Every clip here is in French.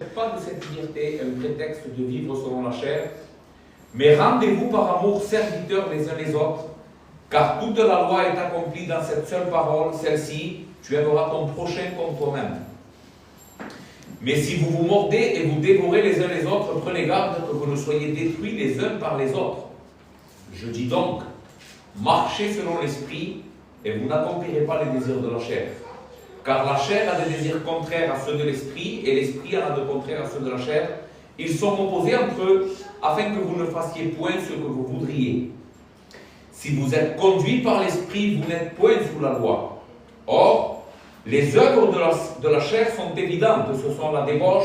Faites pas de cette liberté un prétexte de vivre selon la chair, mais rendez-vous par amour serviteurs les uns les autres, car toute la loi est accomplie dans cette seule parole, celle-ci, tu aimeras ton prochain comme toi-même. Mais si vous vous mordez et vous dévorez les uns les autres, prenez garde que vous ne soyez détruits les uns par les autres. Je dis donc, marchez selon l'esprit, et vous n'accomplirez pas les désirs de la chair. Car la chair a des désirs contraires à ceux de l'esprit, et l'esprit en a de contraires à ceux de la chair. Ils sont opposés entre eux, afin que vous ne fassiez point ce que vous voudriez. Si vous êtes conduits par l'esprit, vous n'êtes point sous la loi. Or, les œuvres de la chair sont évidentes. Ce sont la débauche,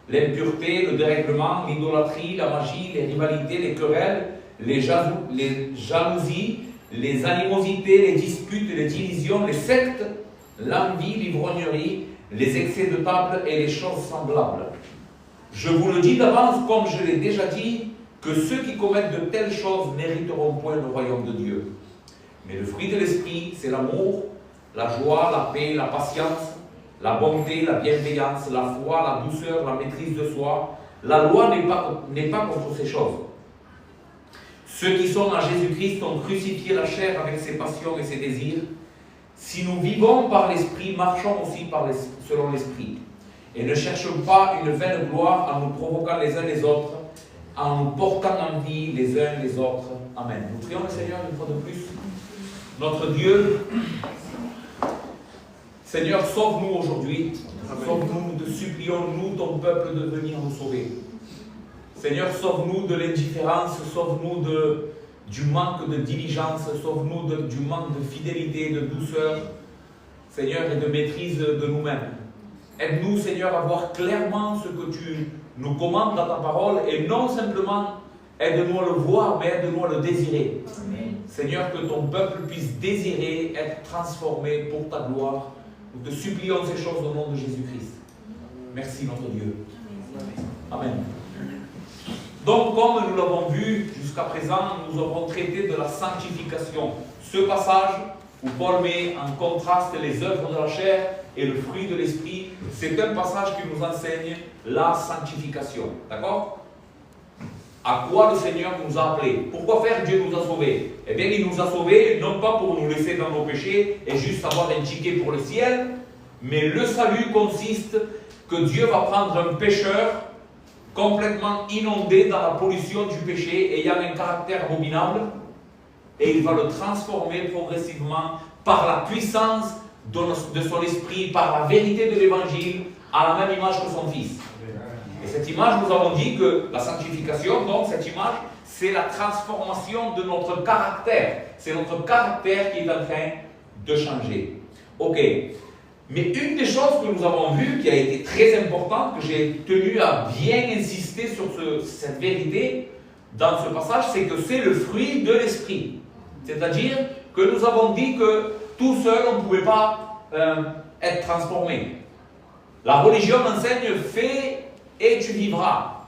l'impureté, le dérèglement, l'idolâtrie, la magie, les rivalités, les querelles, les jalousies, les animosités, les disputes, les divisions, les sectes, l'envie, l'ivrognerie, les excès de table et les choses semblables. Je vous le dis d'avance, comme je l'ai déjà dit, que ceux qui commettent de telles choses n'hériteront point le royaume de Dieu. Mais le fruit de l'esprit, c'est l'amour, la joie, la paix, la patience, la bonté, la bienveillance, la foi, la douceur, la maîtrise de soi. La loi n'est pas contre ces choses. Ceux qui sont en Jésus-Christ ont crucifié la chair avec ses passions et ses désirs. Si nous vivons par l'esprit, marchons aussi selon l'esprit. Et ne cherchons pas une vaine gloire en nous provoquant les uns les autres, en nous portant envie les uns les autres. Amen. Nous prions le Seigneur une fois de plus. Notre Dieu, Seigneur, sauve-nous aujourd'hui. Sauve-nous, nous te supplions, nous, ton peuple, de venir nous sauver. Seigneur, sauve-nous de l'indifférence, sauve-nous du manque de diligence, sauve-nous du manque de fidélité, de douceur, Seigneur, et de maîtrise de nous-mêmes. Aide-nous, Seigneur, à voir clairement ce que tu nous commandes dans ta parole, et non simplement aide-nous à le voir, mais aide-nous à le désirer. Amen. Seigneur, que ton peuple puisse désirer être transformé pour ta gloire. Nous te supplions ces choses au nom de Jésus-Christ. Merci, notre Dieu. Amen. Donc, comme nous l'avons vu jusqu'à présent, nous avons traité de la sanctification. Ce passage où Paul met en contraste les œuvres de la chair et le fruit de l'esprit, c'est un passage qui nous enseigne la sanctification. D'accord? À quoi le Seigneur nous a appelés? Pourquoi faire Dieu nous a sauvés? Eh bien, il nous a sauvés non pas pour nous laisser dans nos péchés et juste avoir un ticket pour le ciel, mais le salut consiste que Dieu va prendre un pécheur complètement inondé dans la pollution du péché, ayant un caractère abominable, et il va le transformer progressivement par la puissance de son esprit, par la vérité de l'évangile, à la même image que son Fils. Et cette image, nous avons dit que la sanctification, donc cette image, c'est la transformation de notre caractère. C'est notre caractère qui est en train de changer. Ok. Mais une des choses que nous avons vues, qui a été très importante, que j'ai tenu à bien insister sur cette vérité dans ce passage, c'est que c'est le fruit de l'esprit. C'est-à-dire que nous avons dit que tout seul, on ne pouvait pas être transformé. La religion enseigne, fais et tu vivras.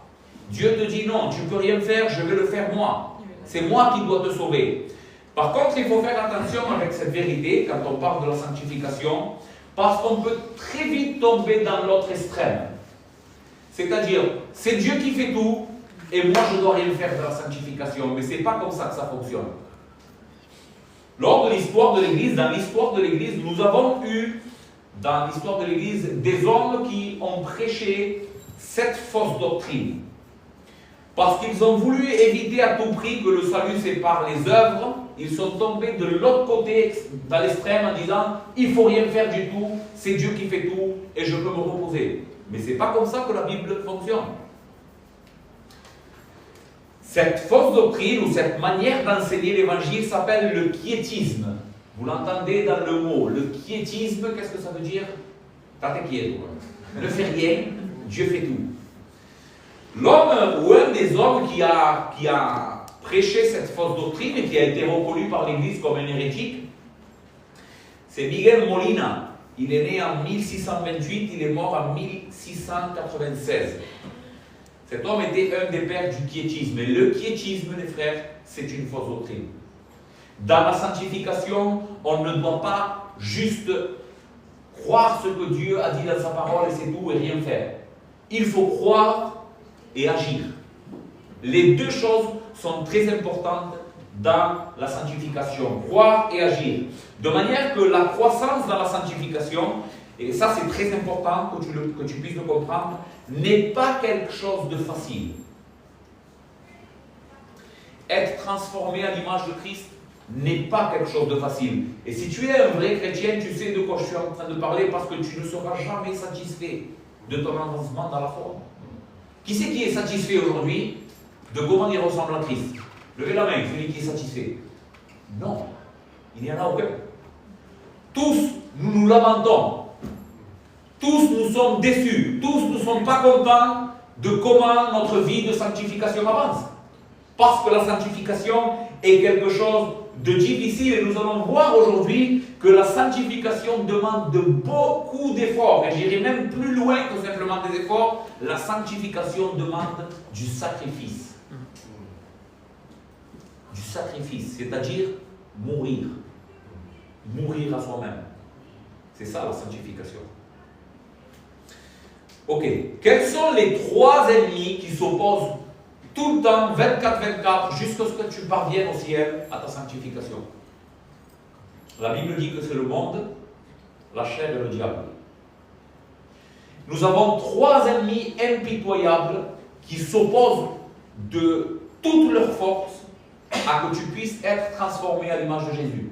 Dieu te dit non, tu ne peux rien faire, je vais le faire moi. C'est moi qui dois te sauver. Par contre, il faut faire attention avec cette vérité quand on parle de la sanctification, parce qu'on peut très vite tomber dans l'autre extrême. C'est-à-dire, c'est Dieu qui fait tout, et moi je ne dois rien faire de la sanctification. Mais ce n'est pas comme ça que ça fonctionne. Lors de l'histoire de l'Église, dans l'histoire de l'Église, nous avons eu, dans l'histoire de l'Église, des hommes qui ont prêché cette fausse doctrine. Parce qu'ils ont voulu éviter à tout prix que le salut c'est par les œuvres, ils sont tombés de l'autre côté, dans l'extrême, en disant il ne faut rien faire du tout, c'est Dieu qui fait tout et je peux me reposer. Mais ce n'est pas comme ça que la Bible fonctionne. Cette fausse doctrine ou cette manière d'enseigner l'évangile s'appelle le quiétisme. Vous l'entendez dans le mot. Le quiétisme, qu'est-ce que ça veut dire? T'es quiet, ne fais rien, Dieu fait tout. L'homme ou un des hommes qui a prêché cette fausse doctrine et qui a été reconnu par l'Église comme un hérétique, c'est Miguel Molina. Il est né en 1628, il est mort en 1696. Cet homme était un des pères du quiétisme. Et le quiétisme, les frères, c'est une fausse doctrine. Dans la sanctification, on ne doit pas juste croire ce que Dieu a dit dans sa parole et c'est tout et rien faire. il faut croire et agir. Les deux choses sont très importantes dans la sanctification, croire et agir. De manière que la croissance dans la sanctification, et ça c'est très important que tu puisses le comprendre, n'est pas quelque chose de facile. Être transformé à l'image de Christ n'est pas quelque chose de facile. Et si tu es un vrai chrétien, tu sais de quoi je suis en train de parler parce que tu ne seras jamais satisfait de ton avancement dans la foi. Qui c'est qui est satisfait aujourd'hui de comment il ressemble à Christ? Levez la main, celui qui est satisfait. Non, il n'y en a aucun. Tous, nous nous lamentons. Tous, nous sommes déçus. Tous, nous ne sommes pas contents de comment notre vie de sanctification avance. Parce que la sanctification est quelque chose de difficile. Et nous allons voir aujourd'hui que la sanctification demande de beaucoup d'efforts. Et j'irai même plus loin que simplement des efforts. La sanctification demande du sacrifice. Du sacrifice, c'est-à-dire mourir. Mourir à soi-même. C'est ça la sanctification. Ok. Quels sont les trois ennemis qui s'opposent tout le temps, 24-24, jusqu'à ce que tu parviennes au ciel à ta sanctification? La Bible dit que c'est le monde, la chair et le diable. Nous avons trois ennemis impitoyables qui s'opposent de toute leur force à que tu puisses être transformé à l'image de Jésus.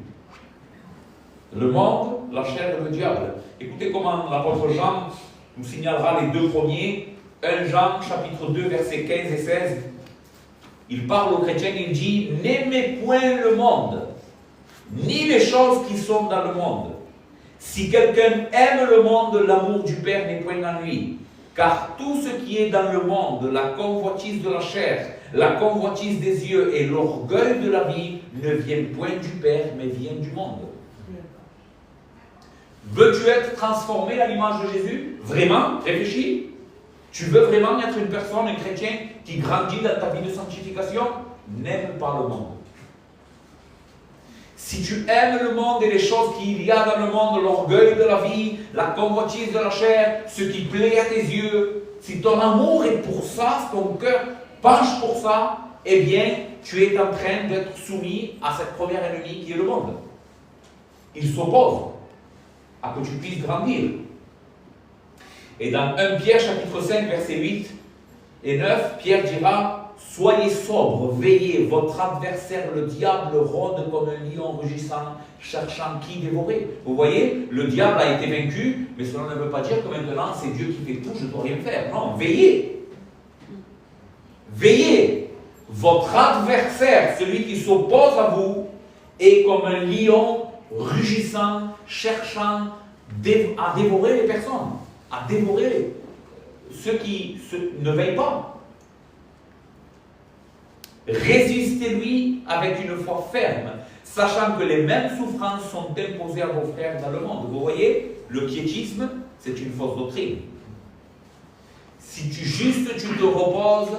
Le monde, la chair et le diable. Écoutez comment l'apôtre Jean nous signalera les deux premiers. 1 Jean, chapitre 2, versets 15 et 16. Il parle aux chrétiens, il dit « N'aimez point le monde, ni les choses qui sont dans le monde. Si quelqu'un aime le monde, l'amour du Père n'est point en lui. Car tout ce qui est dans le monde, la convoitise de la chair, la convoitise des yeux et l'orgueil de la vie, ne viennent point du Père, mais viennent du monde. » Veux-tu être transformé à l'image de Jésus? Vraiment? Réfléchis. Tu veux vraiment être une personne, un chrétien qui grandit dans ta vie de sanctification? N'aime pas le monde. Si tu aimes le monde et les choses qu'il y a dans le monde, l'orgueil de la vie, la convoitise de la chair, ce qui plaît à tes yeux, si ton amour est pour ça, si ton cœur penche pour ça, eh bien, tu es en train d'être soumis à cette première ennemie qui est le monde. Il s'oppose à que tu puisses grandir. Et dans 1 Pierre chapitre 5 versets 8 et 9, Pierre dira « Soyez sobres, veillez, votre adversaire le diable rôde comme un lion rugissant, cherchant qui dévorer. » Vous voyez, le diable a été vaincu, mais cela ne veut pas dire que maintenant c'est Dieu qui fait tout, je ne dois rien faire. Non, veillez. Veillez. Votre adversaire, celui qui s'oppose à vous, est comme un lion rugissant, cherchant à dévorer les personnes, à dévorer ceux qui ne veillent pas. Résistez-lui avec une foi ferme, sachant que les mêmes souffrances sont imposées à vos frères dans le monde. Vous voyez, le piétisme, c'est une fausse doctrine. Si tu te reposes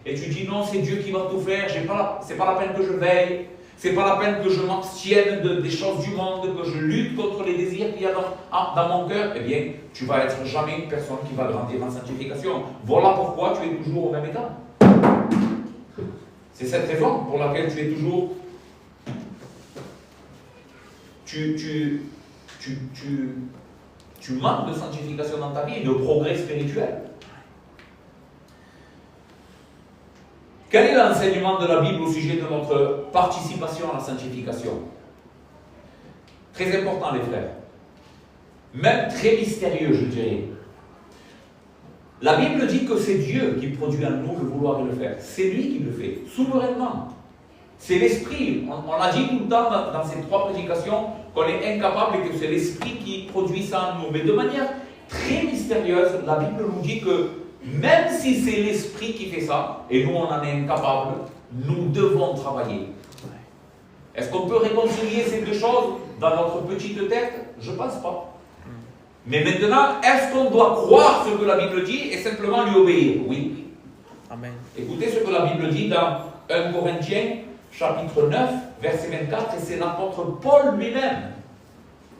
et tu dis non, c'est Dieu qui va tout faire, c'est pas la peine que je veille, c'est pas la peine que je m'abstienne des choses du monde, que je lutte contre les désirs qu'il y a dans mon cœur, eh bien, tu vas être jamais une personne qui va grandir en sanctification. Voilà pourquoi tu es toujours au même état. C'est cette raison pour laquelle tu es toujours... Tu manques de sanctification dans ta vie, de progrès spirituel. Quel est l'enseignement de la Bible au sujet de notre participation à la sanctification? Très important, les frères. Même très mystérieux, je dirais. La Bible dit que c'est Dieu qui produit en nous le vouloir et le faire. C'est lui qui le fait, souverainement. C'est l'Esprit. On l'a dit tout le temps dans ces trois prédications qu'on est incapable et que c'est l'Esprit qui produit ça en nous. Mais de manière très mystérieuse, la Bible nous dit que même si c'est l'Esprit qui fait ça, et nous on en est incapable, nous devons travailler. Est-ce qu'on peut réconcilier ces deux choses dans notre petite tête? Je ne pense pas. Mais maintenant, est-ce qu'on doit croire ce que la Bible dit et simplement lui obéir? Oui. Amen. Écoutez ce que la Bible dit dans 1 Corinthiens, chapitre 9, verset 24, et c'est l'apôtre Paul lui-même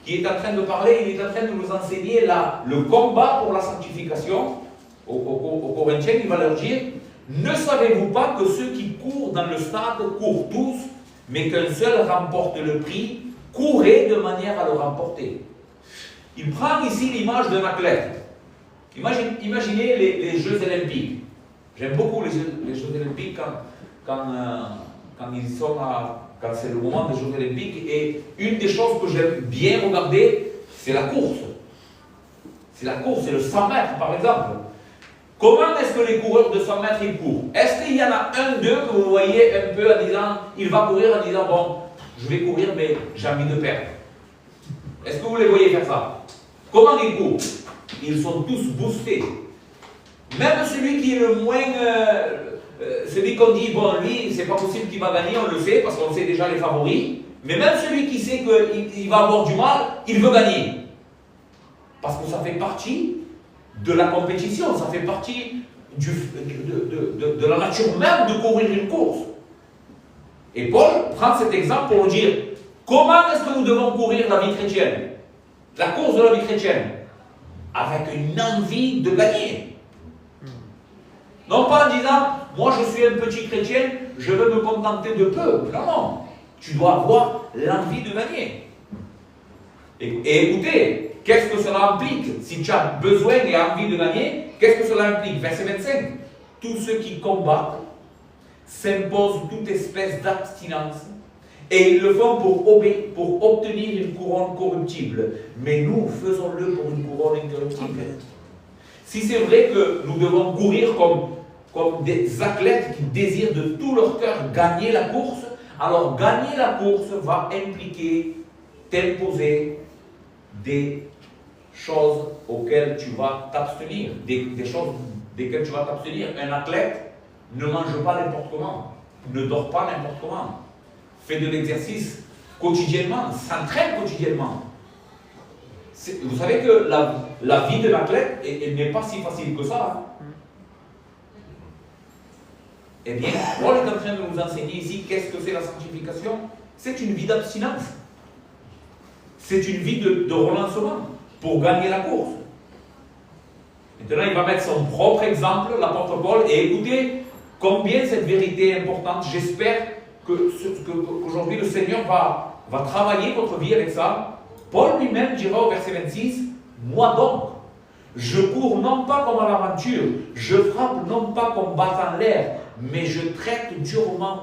qui est en train de parler, il est en train de nous enseigner le combat pour la sanctification. aux Corinthiens, il va leur dire, ne savez-vous pas que ceux qui courent dans le stade courent tous, mais qu'un seul remporte le prix, courez de manière à le remporter. Il prend ici l'image d'un athlète. Imaginez les Jeux Olympiques. J'aime beaucoup les Jeux Olympiques quand c'est le moment des Jeux Olympiques. Et une des choses que j'aime bien regarder, c'est la course. C'est la course, c'est le 100 mètres par exemple. Comment est-ce que les coureurs de 100 mètres ils courent? Est-ce qu'il y en a un d'eux que vous voyez un peu en disant, il va courir en disant, bon, je vais courir mais j'ai envie de perdre? Est-ce que vous les voyez faire ça? Comment ils courent? Ils sont tous boostés. Même celui qui est le moins, celui qu'on dit, bon, lui, c'est pas possible qu'il va gagner, on le sait, parce qu'on sait déjà les favoris. Mais même celui qui sait qu'il va avoir du mal, il veut gagner. Parce que ça fait partie de la compétition, ça fait partie de la nature même de courir une course. Et Paul prend cet exemple pour nous dire, comment est-ce que nous devons courir la vie chrétienne? La course de la vie chrétienne? Avec une envie de gagner. Non pas en disant, moi je suis un petit chrétien, je veux me contenter de peu. Non, non. Tu dois avoir l'envie de gagner. Et écoutez, qu'est-ce que cela implique? Si tu as besoin et envie de gagner, qu'est-ce que cela implique? Verset 25. Tous ceux qui combattent s'imposent toute espèce d'abstinence et ils le font pour obtenir une couronne corruptible. Mais nous, faisons-le pour une couronne incorruptible. Si c'est vrai que nous devons courir comme des athlètes qui désirent de tout leur cœur gagner la course, alors gagner la course va impliquer t'imposer des choses auxquelles tu vas t'abstenir, des choses desquelles tu vas t'abstenir. Un athlète ne mange pas n'importe comment, ne dort pas n'importe comment, fait de l'exercice quotidiennement, s'entraîne quotidiennement. Vous savez que la vie de l'athlète, elle n'est pas si facile que ça. Hein? Eh bien, Paul est en train de nous enseigner ici qu'est-ce que c'est la sanctification. C'est une vie d'abstinence. C'est une vie de relancement pour gagner la course. Maintenant, il va mettre son propre exemple, l'apôtre Paul, et écoutez combien cette vérité est importante. J'espère qu'aujourd'hui le Seigneur va travailler votre vie avec ça. Paul lui-même dira au verset 26, « Moi donc, je cours non pas comme à l'aventure, je frappe non pas comme battant l'air, mais je traite durement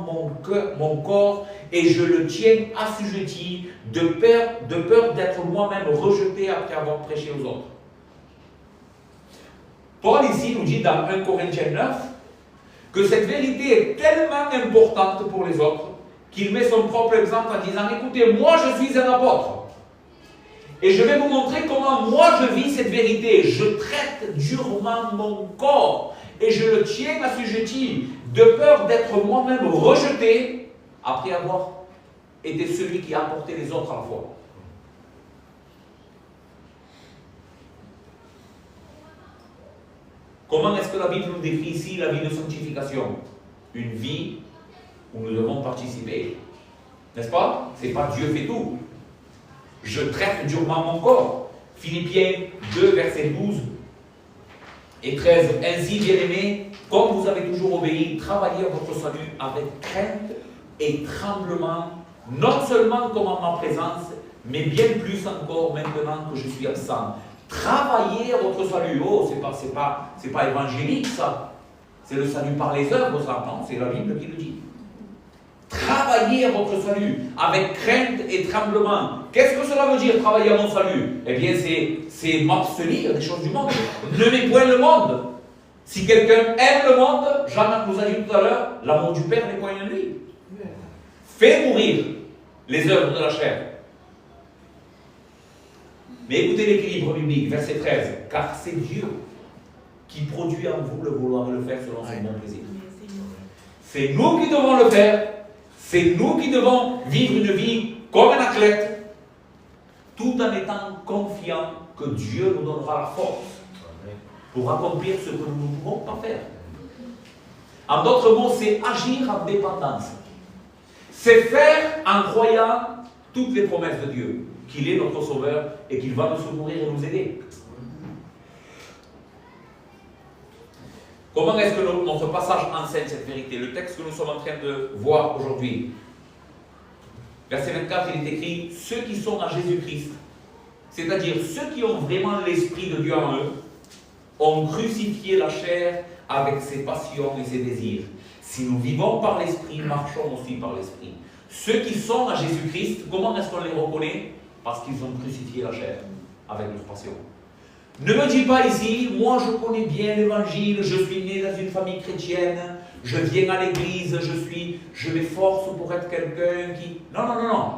mon corps et je le tiens assujetti de peur d'être moi-même rejeté après avoir prêché aux autres. » Paul ici nous dit dans 1 Corinthiens 9 que cette vérité est tellement importante pour les autres qu'il met son propre exemple en disant « Écoutez, moi je suis un apôtre. Et je vais vous montrer comment moi je vis cette vérité. Je traite durement mon corps et je le tiens assujetti de peur d'être moi-même rejeté après avoir été celui qui a apporté les autres à la foi. » Comment est-ce que la Bible nous décrit ici la vie de sanctification? Une vie où nous devons participer. N'est-ce pas? C'est pas Dieu fait tout. Je traite durement mon corps. Philippiens 2, versets 12 et 13. Ainsi, bien-aimés, comme vous avez toujours obéi, travaillez à votre salut avec crainte et tremblement, non seulement comme en ma présence, mais bien plus encore maintenant que je suis absent. Travaillez à votre salut. Oh, c'est pas évangélique ça. C'est le salut par les œuvres, ça. Non, c'est la Bible qui le dit. Travaillez à votre salut avec crainte et tremblement. Qu'est-ce que cela veut dire, travailler à mon salut? Eh bien, c'est m'abstenir des choses du monde. N'aimez point le monde. Si quelqu'un aime le monde, Jean nous a dit tout à l'heure, l'amour du Père n'est point en lui. Fais mourir les œuvres de la chair. Mais écoutez l'équilibre biblique, verset 13. Car c'est Dieu qui produit en vous le vouloir et le faire selon son bon plaisir. C'est nous qui devons le faire. C'est nous qui devons vivre une vie comme un athlète, tout en étant confiants que Dieu nous donnera la force pour accomplir ce que nous ne pouvons pas faire. En d'autres mots, c'est agir en dépendance. C'est faire en croyant toutes les promesses de Dieu, qu'il est notre Sauveur et qu'il va nous secourir et nous aider. Comment est-ce que notre passage enseigne cette vérité? Le texte que nous sommes en train de voir aujourd'hui. Verset 24, il est écrit, ceux qui sont en Jésus-Christ, c'est-à-dire ceux qui ont vraiment l'Esprit de Dieu en eux, ont crucifié la chair avec ses passions et ses désirs. Si nous vivons par l'Esprit, marchons aussi par l'Esprit. Ceux qui sont à Jésus-Christ, comment est-ce qu'on les reconnaît? Parce qu'ils ont crucifié la chair avec leurs passions. Ne me dis pas ici, moi je connais bien l'évangile, je suis né dans une famille chrétienne, je viens à l'église, je m'efforce pour être quelqu'un qui... Non, non, non, non.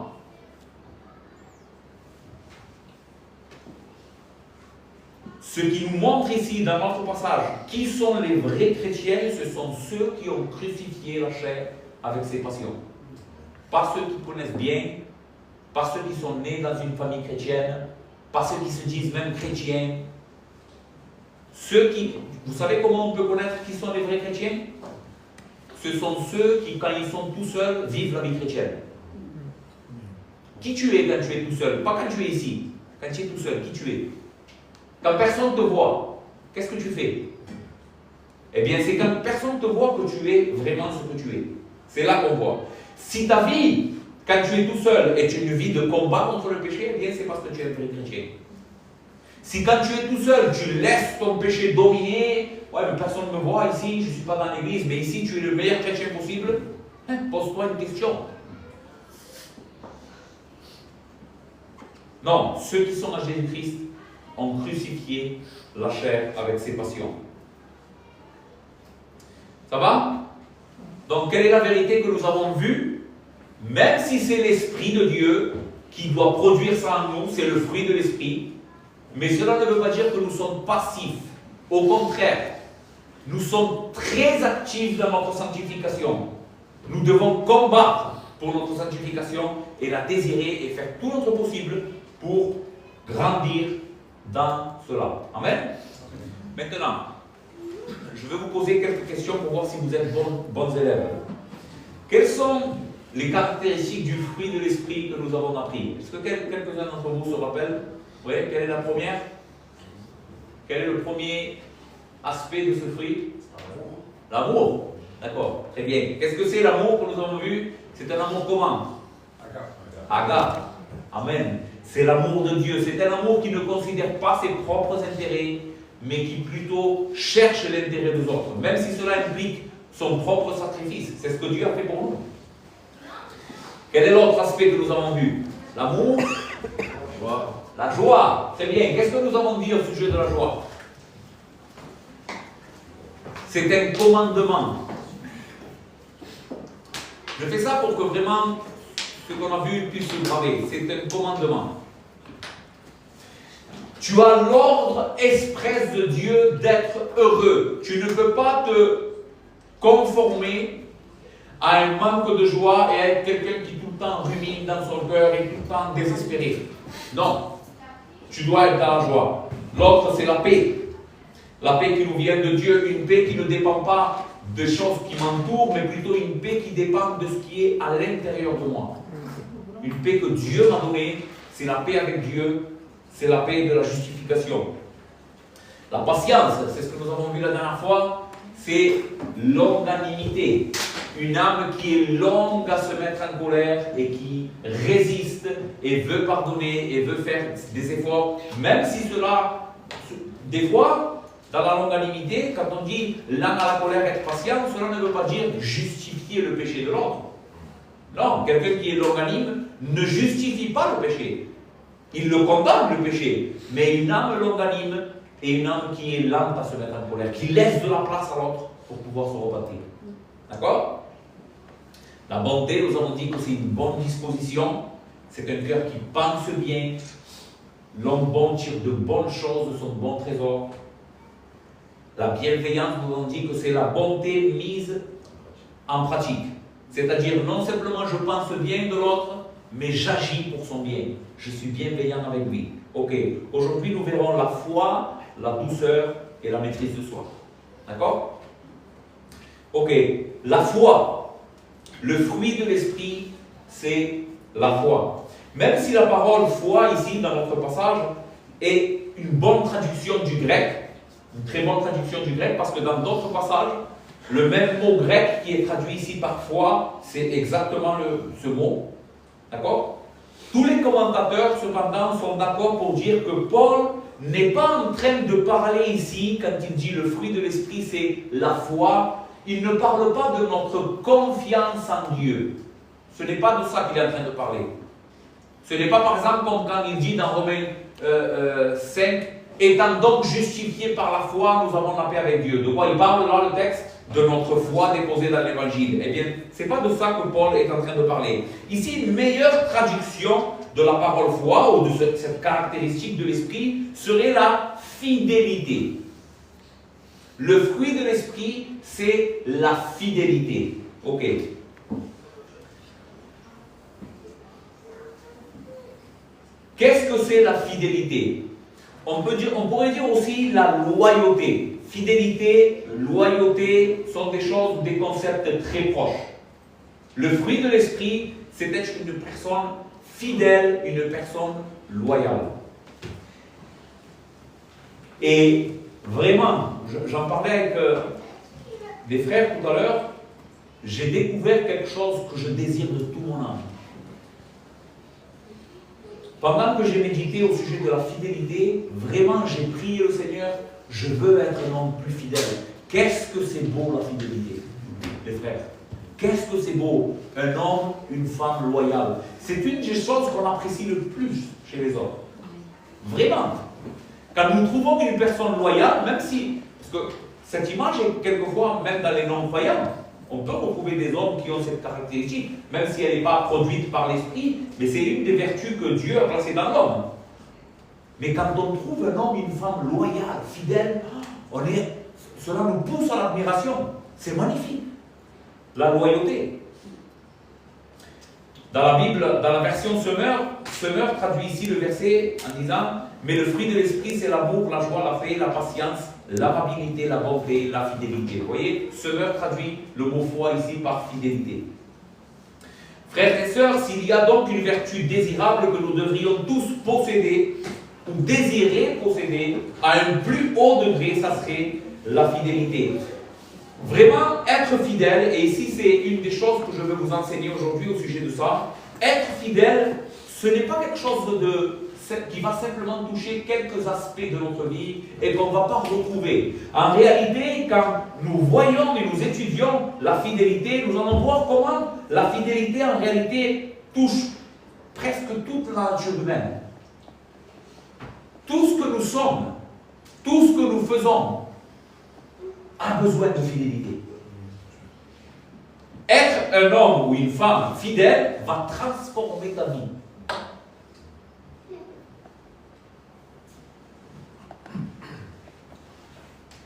Ce qui nous montre ici dans notre passage, qui sont les vrais chrétiens, ce sont ceux qui ont crucifié la chair avec ses passions. Pas ceux qui connaissent bien, pas ceux qui sont nés dans une famille chrétienne, pas ceux qui se disent même chrétiens. Ceux qui, vous savez comment on peut connaître qui sont les vrais chrétiens? Ce sont ceux qui, quand ils sont tout seuls, vivent la vie chrétienne. Qui tu es quand tu es tout seul? Pas quand tu es ici. Quand tu es tout seul, qui tu es? Quand personne ne te voit, qu'est-ce que tu fais? Eh bien, c'est quand personne ne te voit que tu es vraiment ce que tu es. C'est là qu'on voit. Si ta vie, quand tu es tout seul, est une vie de combat contre le péché, eh bien, c'est parce que tu es un vrai chrétien. Si quand tu es tout seul, tu laisses ton péché dominer, ouais, mais personne ne me voit ici, je ne suis pas dans l'église, mais ici tu es le meilleur chrétien possible, pose-toi une question. Non, ceux qui sont à Jésus-Christ ont crucifié la chair avec ses passions. Ça va? Donc, quelle est la vérité que nous avons vue? Même si c'est l'Esprit de Dieu qui doit produire ça en nous, c'est le fruit de l'Esprit, mais cela ne veut pas dire que nous sommes passifs. Au contraire, nous sommes très actifs dans notre sanctification. Nous devons combattre pour notre sanctification et la désirer et faire tout notre possible pour grandir dans cela. Amen. Maintenant, je vais vous poser quelques questions pour voir si vous êtes bons élèves. Quelles sont les caractéristiques du fruit de l'esprit que nous avons appris? Est-ce que quelques-uns d'entre vous se rappellent? Oui, quelle est la première? Quel est le premier aspect de ce fruit? L'amour. D'accord, très bien. Qu'est-ce que c'est l'amour que nous avons vu? C'est un amour comment? Agape. Amen. C'est l'amour de Dieu. C'est un amour qui ne considère pas ses propres intérêts, mais qui plutôt cherche l'intérêt des autres, même si cela implique son propre sacrifice. C'est ce que Dieu a fait pour nous. Quel est l'autre aspect que nous avons vu? L'amour. La joie. Très bien. Qu'est-ce que nous avons dit au sujet de la joie? C'est un commandement. Je fais ça pour que vraiment ce qu'on a vu puisse se graver. C'est un commandement. Tu as l'ordre express de Dieu d'être heureux. Tu ne peux pas te conformer à un manque de joie et à être quelqu'un qui tout le temps rumine dans son cœur et tout le temps désespéré. Non. Tu dois être dans la joie. L'autre, c'est la paix. La paix qui nous vient de Dieu, une paix qui ne dépend pas de choses qui m'entourent, mais plutôt une paix qui dépend de ce qui est à l'intérieur de moi. Une paix que Dieu m'a donnée, c'est la paix avec Dieu, c'est la paix de la justification. La patience, c'est ce que nous avons vu la dernière fois, c'est longanimité. Une âme qui est longue à se mettre en colère et qui résiste et veut pardonner et veut faire des efforts, même si cela, des fois, dans la longanimité, quand on dit l'âme à la colère être patient, cela ne veut pas dire justifier le péché de l'autre. Non, quelqu'un qui est longanime ne justifie pas le péché. Il le condamne, le péché. Mais une âme longanime est une âme qui est lente à se mettre en colère, qui laisse de la place à l'autre pour pouvoir se repentir. D'accord? La bonté, nous avons dit que c'est une bonne disposition, c'est un cœur qui pense bien, l'homme bon tire de bonnes choses de son bon trésor. La bienveillance, nous avons dit que c'est la bonté mise en pratique. C'est-à-dire, non simplement je pense bien de l'autre, mais j'agis pour son bien. Je suis bienveillant avec lui. Ok, aujourd'hui nous verrons la foi, la douceur et la maîtrise de soi. D'accord? Ok, la foi. Le fruit de l'esprit, c'est la foi. Même si la parole foi, ici, dans notre passage, est une bonne traduction du grec, une très bonne traduction du grec, parce que dans d'autres passages, le même mot grec qui est traduit ici par foi, c'est exactement ce mot. D'accord? Tous les commentateurs, cependant, sont d'accord pour dire que Paul n'est pas en train de parler ici, quand il dit le fruit de l'esprit, c'est la foi. Il ne parle pas de notre confiance en Dieu. Ce n'est pas de ça qu'il est en train de parler. Ce n'est pas par exemple comme quand il dit dans Romains 5, étant donc justifiés par la foi, nous avons la paix avec Dieu. De quoi il parle là le texte? De notre foi déposée dans l'évangile. Eh bien, ce n'est pas de ça que Paul est en train de parler. Ici, une meilleure traduction de la parole foi, ou de cette caractéristique de l'esprit, serait la fidélité. Le fruit de l'esprit, c'est la fidélité. Ok. Qu'est-ce que c'est la fidélité? On pourrait dire aussi la loyauté. Fidélité, loyauté sont des choses, des concepts très proches. Le fruit de l'esprit, c'est être une personne fidèle, une personne loyale. Et vraiment, j'en parlais avec des frères tout à l'heure, j'ai découvert quelque chose que je désire de tout mon âme. Pendant que j'ai médité au sujet de la fidélité, vraiment j'ai prié le Seigneur, je veux être un homme plus fidèle. Qu'est-ce que c'est beau la fidélité, les frères? Qu'est-ce que c'est beau, un homme, une femme loyale. C'est une des choses qu'on apprécie le plus chez les hommes. Vraiment. Quand nous trouvons une personne loyale, même si, parce que cette image est quelquefois, même dans les non-croyants, on peut retrouver des hommes qui ont cette caractéristique, même si elle n'est pas produite par l'esprit, mais c'est une des vertus que Dieu a placées dans l'homme. Mais quand on trouve un homme, une femme loyale, fidèle, cela nous pousse à l'admiration. C'est magnifique. La loyauté. Dans la Bible, dans la version Semeur traduit ici le verset en disant « Mais le fruit de l'esprit, c'est l'amour, la joie, la paix, la patience, l'amabilité, la bonté, la fidélité. » Vous voyez, Semeur traduit le mot foi ici par fidélité. Frères et sœurs, s'il y a donc une vertu désirable que nous devrions tous posséder, ou désirer posséder, à un plus haut degré, ça serait la fidélité. Vraiment, être fidèle, et ici c'est une des choses que je veux vous enseigner aujourd'hui au sujet de ça, être fidèle, ce n'est pas quelque chose qui va simplement toucher quelques aspects de notre vie et qu'on ne va pas retrouver. En réalité, quand nous voyons et nous étudions la fidélité, nous allons voir comment la fidélité en réalité touche presque toute la nature humaine. Tout ce que nous sommes, tout ce que nous faisons, a besoin de fidélité. Être un homme ou une femme fidèle va transformer ta vie.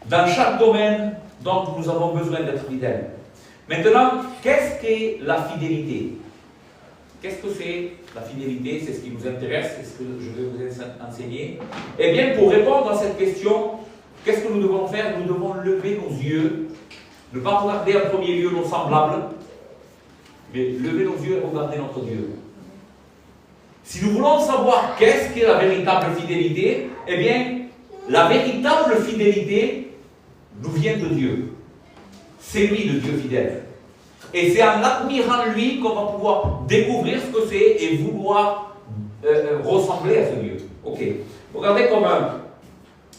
Dans chaque domaine, donc, nous avons besoin d'être fidèles. Maintenant, qu'est-ce qu'est la fidélité? Qu'est-ce que c'est la fidélité? C'est ce qui nous intéresse, c'est ce que je vais vous enseigner. Eh bien, pour répondre à cette question, qu'est-ce que nous devons faire? Nous devons lever nos yeux, ne pas regarder en premier lieu nos semblables, mais lever nos yeux et regarder notre Dieu. Si nous voulons savoir qu'est-ce qu'est la véritable fidélité, eh bien, la véritable fidélité nous vient de Dieu. C'est lui le Dieu fidèle. Et c'est en admirant lui qu'on va pouvoir découvrir ce que c'est et vouloir ressembler à ce Dieu. Ok. Regardez comment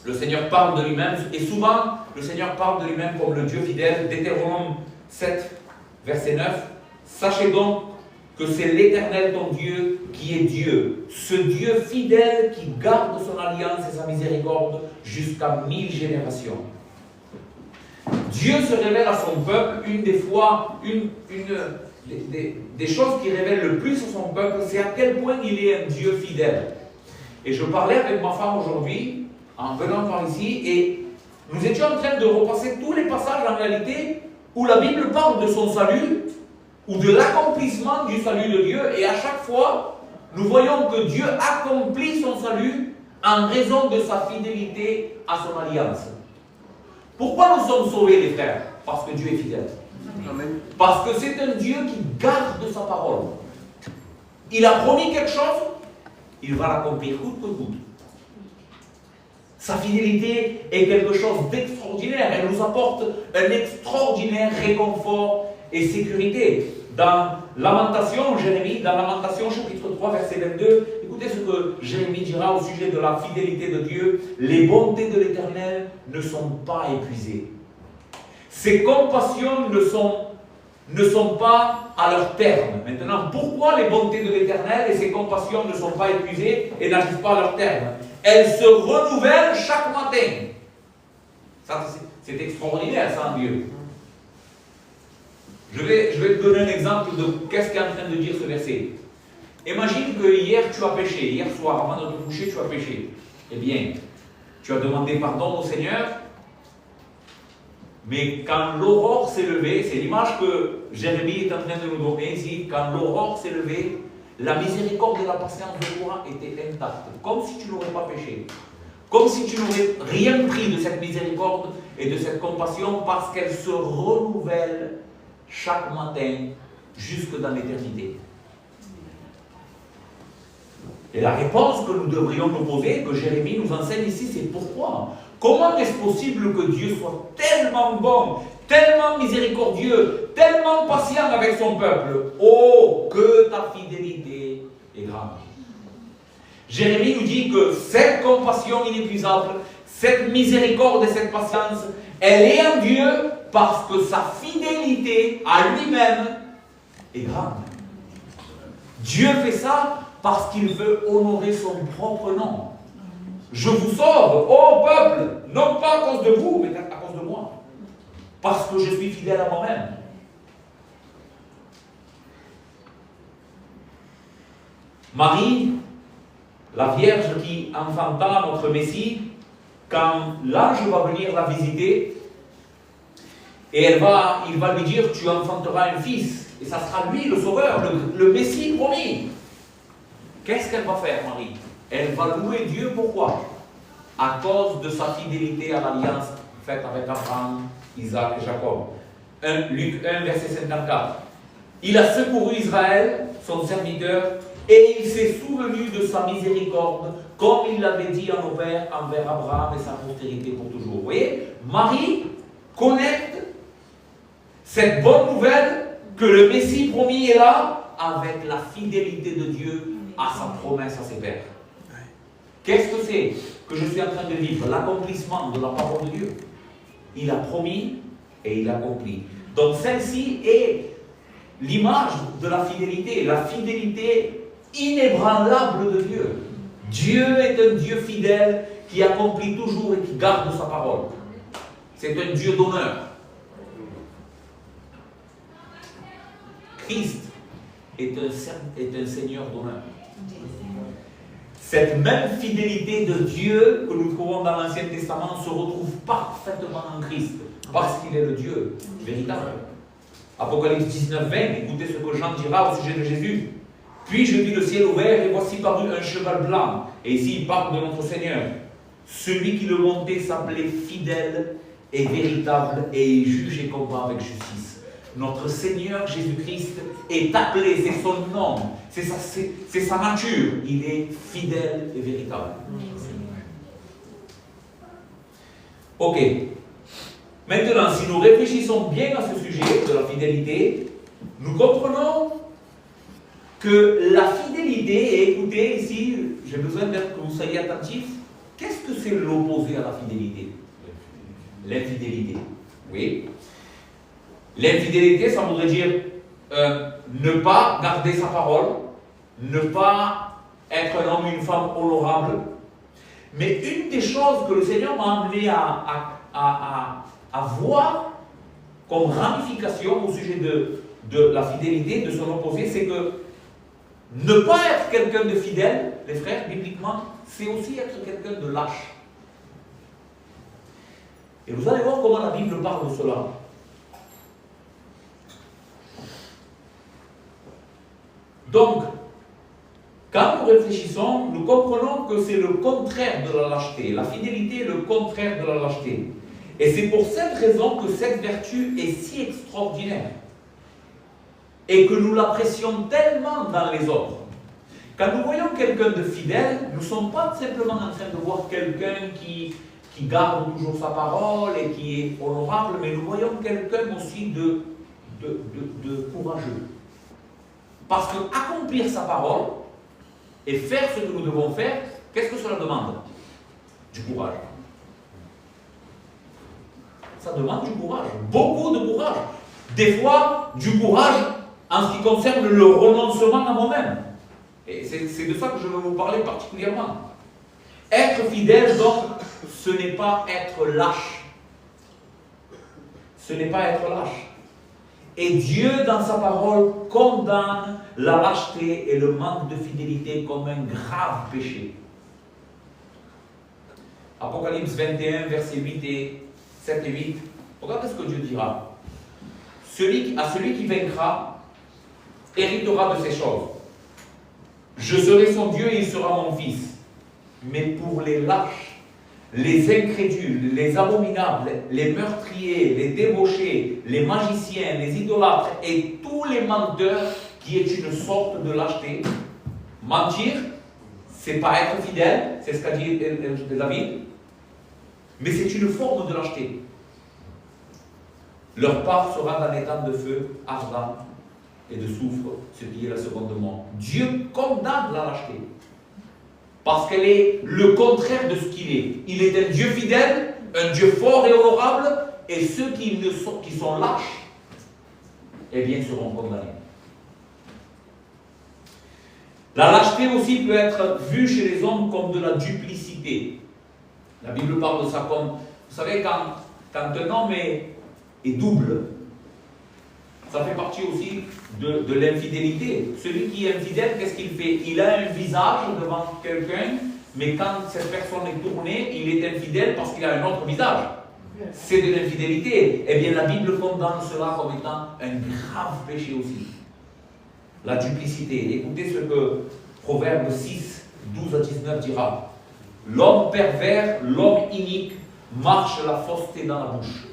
le Seigneur parle de lui-même, et souvent le Seigneur parle de lui-même comme le Dieu fidèle. Deutéronome 7, verset 9. Sachez donc que c'est l'Éternel ton Dieu qui est Dieu, ce Dieu fidèle qui garde son alliance et sa miséricorde jusqu'à 1000 générations. Dieu se révèle à son peuple, une des choses qui révèlent le plus à son peuple, c'est à quel point il est un Dieu fidèle. Et je parlais avec ma femme aujourd'hui, en venant par ici, et nous étions en train de repasser tous les passages en réalité où la Bible parle de son salut, ou de l'accomplissement du salut de Dieu, et à chaque fois, nous voyons que Dieu accomplit son salut en raison de sa fidélité à son alliance. Pourquoi nous sommes sauvés, les frères? Parce que Dieu est fidèle. Amen. Parce que c'est un Dieu qui garde sa parole. Il a promis quelque chose, il va l'accomplir coûte que coûte. Sa fidélité est quelque chose d'extraordinaire. Elle nous apporte un extraordinaire réconfort et sécurité. Dans Lamentation, Jérémie, dans Lamentation chapitre 3, verset 22, écoutez ce que Jérémie dira au sujet de la fidélité de Dieu. Les bontés de l'Éternel ne sont pas épuisées. Ses compassions ne sont pas à leur terme. Maintenant, pourquoi les bontés de l'Éternel et ses compassions ne sont pas épuisées et n'arrivent pas à leur terme? Elles se renouvellent chaque matin. Ça, c'est extraordinaire, ça, en Dieu. Je vais te donner un exemple de qu'est-ce qu'est en train de dire ce verset. Imagine que hier tu as péché, hier soir, avant de te coucher, tu as péché. Eh bien, tu as demandé pardon au Seigneur, mais quand l'aurore s'est levée, c'est l'image que Jérémie est en train de nous donner ici, quand l'aurore s'est levée, la miséricorde et la patience de toi étaient intactes, comme si tu n'aurais pas péché. Comme si tu n'aurais rien pris de cette miséricorde et de cette compassion, parce qu'elle se renouvelle chaque matin jusque dans l'éternité. Et la réponse que nous devrions nous poser, que Jérémie nous enseigne ici, c'est pourquoi? Comment est-ce possible que Dieu soit tellement bon, tellement miséricordieux, tellement patient avec son peuple? Oh, que ta fidélité est grande. Jérémie nous dit que cette compassion inépuisable, cette miséricorde et cette patience, elle est en Dieu parce que sa fidélité à lui-même est grande. Dieu fait ça parce qu'il veut honorer son propre nom. Je vous sauve, ô peuple, non pas à cause de vous, mais à cause de moi. Parce que je suis fidèle à moi-même. Marie, la Vierge qui enfanta notre Messie, quand l'ange va venir la visiter, et il va lui dire, tu enfanteras un fils, et ça sera lui le sauveur, le Messie promis. Qu'est-ce qu'elle va faire, Marie? Elle va louer Dieu, pourquoi? À cause de sa fidélité à l'alliance faite avec Abraham, Isaac et Jacob. Luc 1, verset 54. Il a secouru Israël, son serviteur, et il s'est souvenu de sa miséricorde, comme il l'avait dit à nos pères envers Abraham et sa postérité pour toujours. Vous voyez, Marie connecte cette bonne nouvelle que le Messie promis est là avec la fidélité de Dieu à sa promesse à ses pères. Qu'est-ce que c'est que je suis en train de vivre? L'accomplissement de la parole de Dieu. Il a promis et il accomplit. Donc celle-ci est l'image de la fidélité inébranlable de Dieu. Dieu est un Dieu fidèle qui accomplit toujours et qui garde sa parole. C'est un Dieu d'honneur. Christ est un Seigneur d'honneur. Cette même fidélité de Dieu que nous trouvons dans l'Ancien Testament se retrouve parfaitement en Christ, parce qu'il est le Dieu véritable. Apocalypse 19, 20, écoutez ce que Jean dira au sujet de Jésus. Puis je vis le ciel ouvert, et voici parut un cheval blanc. Et ici il parle de notre Seigneur. Celui qui le montait s'appelait fidèle et véritable, et il juge et combat avec justice. Notre Seigneur Jésus-Christ est appelé, c'est son nom, c'est sa nature. Il est fidèle et véritable. Ok. Maintenant, si nous réfléchissons bien à ce sujet de la fidélité, nous comprenons que la fidélité, et écoutez ici, j'ai besoin que vous soyez attentifs, qu'est-ce que c'est l'opposé à la fidélité? L'infidélité. Oui. L'infidélité, ça voudrait dire ne pas garder sa parole, ne pas être un homme ou une femme honorable. Mais une des choses que le Seigneur m'a amené à voir comme ramification au sujet de la fidélité, de son opposé, c'est que ne pas être quelqu'un de fidèle, les frères, bibliquement, c'est aussi être quelqu'un de lâche. Et vous allez voir comment la Bible parle de cela. Donc, quand nous réfléchissons, nous comprenons que c'est le contraire de la lâcheté. La fidélité est le contraire de la lâcheté. Et c'est pour cette raison que cette vertu est si extraordinaire. Et que nous l'apprécions tellement dans les autres. Quand nous voyons quelqu'un de fidèle, nous ne sommes pas simplement en train de voir quelqu'un qui garde toujours sa parole et qui est honorable, mais nous voyons quelqu'un aussi de courageux. Parce que accomplir sa parole et faire ce que nous devons faire, qu'est-ce que cela demande? Du courage. Ça demande du courage, beaucoup de courage. Des fois, du courage en ce qui concerne le renoncement à moi-même. Et c'est de ça que je veux vous parler particulièrement. Être fidèle, donc, ce n'est pas être lâche. Ce n'est pas être lâche. Et Dieu, dans sa parole, condamne la lâcheté et le manque de fidélité comme un grave péché. Apocalypse 21, versets 7 et 8. Regardez ce que Dieu dira. Celui qui vaincra héritera de ces choses. Je serai son Dieu et il sera mon fils. Mais pour les lâches, les incrédules, les abominables, les meurtriers, les débauchés, les magiciens, les idolâtres et tous les menteurs, qui est une sorte de lâcheté. Mentir, c'est pas être fidèle, c'est ce qu'a dit David, mais c'est une forme de lâcheté. Leur part sera dans les temps de feu ardent et de soufre, ce qui est la seconde mort. Dieu condamne la lâcheté. Parce qu'elle est le contraire de ce qu'il est. Il est un Dieu fidèle, un Dieu fort et honorable, et ceux qui sont lâches, eh bien, seront condamnés. La lâcheté aussi peut être vue chez les hommes comme de la duplicité. La Bible parle de ça comme, vous savez, quand un homme est double, ça fait partie aussi de l'infidélité. Celui qui est infidèle, qu'est-ce qu'il fait? Il a un visage devant quelqu'un, mais quand cette personne est tournée, il est infidèle parce qu'il a un autre visage. C'est de l'infidélité. Eh bien, la Bible condamne cela comme étant un grave péché aussi. La duplicité. Écoutez ce que Proverbe 6, 12 à 19 dira. L'homme pervers, l'homme inique, marche la fausseté dans la bouche.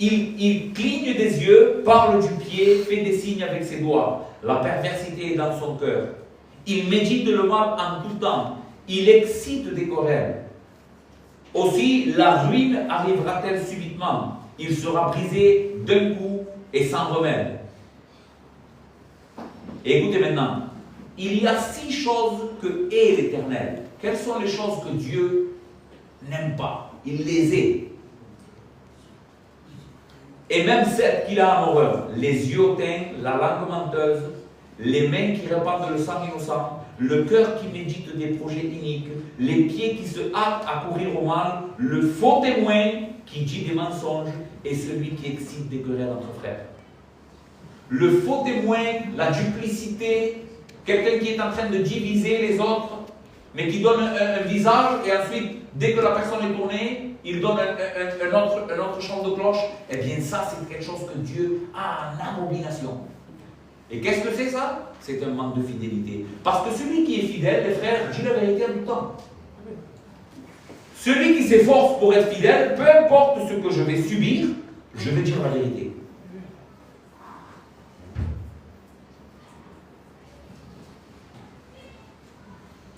Il cligne des yeux, parle du pied, fait des signes avec ses doigts. La perversité est dans son cœur. Il médite le mal en tout temps. Il excite des querelles. Aussi, la ruine arrivera-t-elle subitement? Il sera brisé d'un coup et sans remède. Et écoutez maintenant, il y a 6 choses que hait l'Éternel. Quelles sont les choses que Dieu n'aime pas? Il les hait. Et même celles qu'il a en horreur, les yeux hautains, la langue menteuse, les mains qui répandent le sang innocent, le cœur qui médite des projets iniques, les pieds qui se hâtent à courir au mal, le faux témoin qui dit des mensonges et celui qui excite des querelles entre frères. Le faux témoin, la duplicité, quelqu'un qui est en train de diviser les autres, mais qui donne un visage et ensuite, dès que la personne est tournée, il donne un autre chant de cloche. Eh bien, ça, c'est quelque chose que Dieu a en abomination. Et qu'est-ce que c'est ça? C'est un manque de fidélité. Parce que celui qui est fidèle, les frères, dit la vérité en tout temps. Celui qui s'efforce pour être fidèle, peu importe ce que je vais subir, je vais dire la vérité.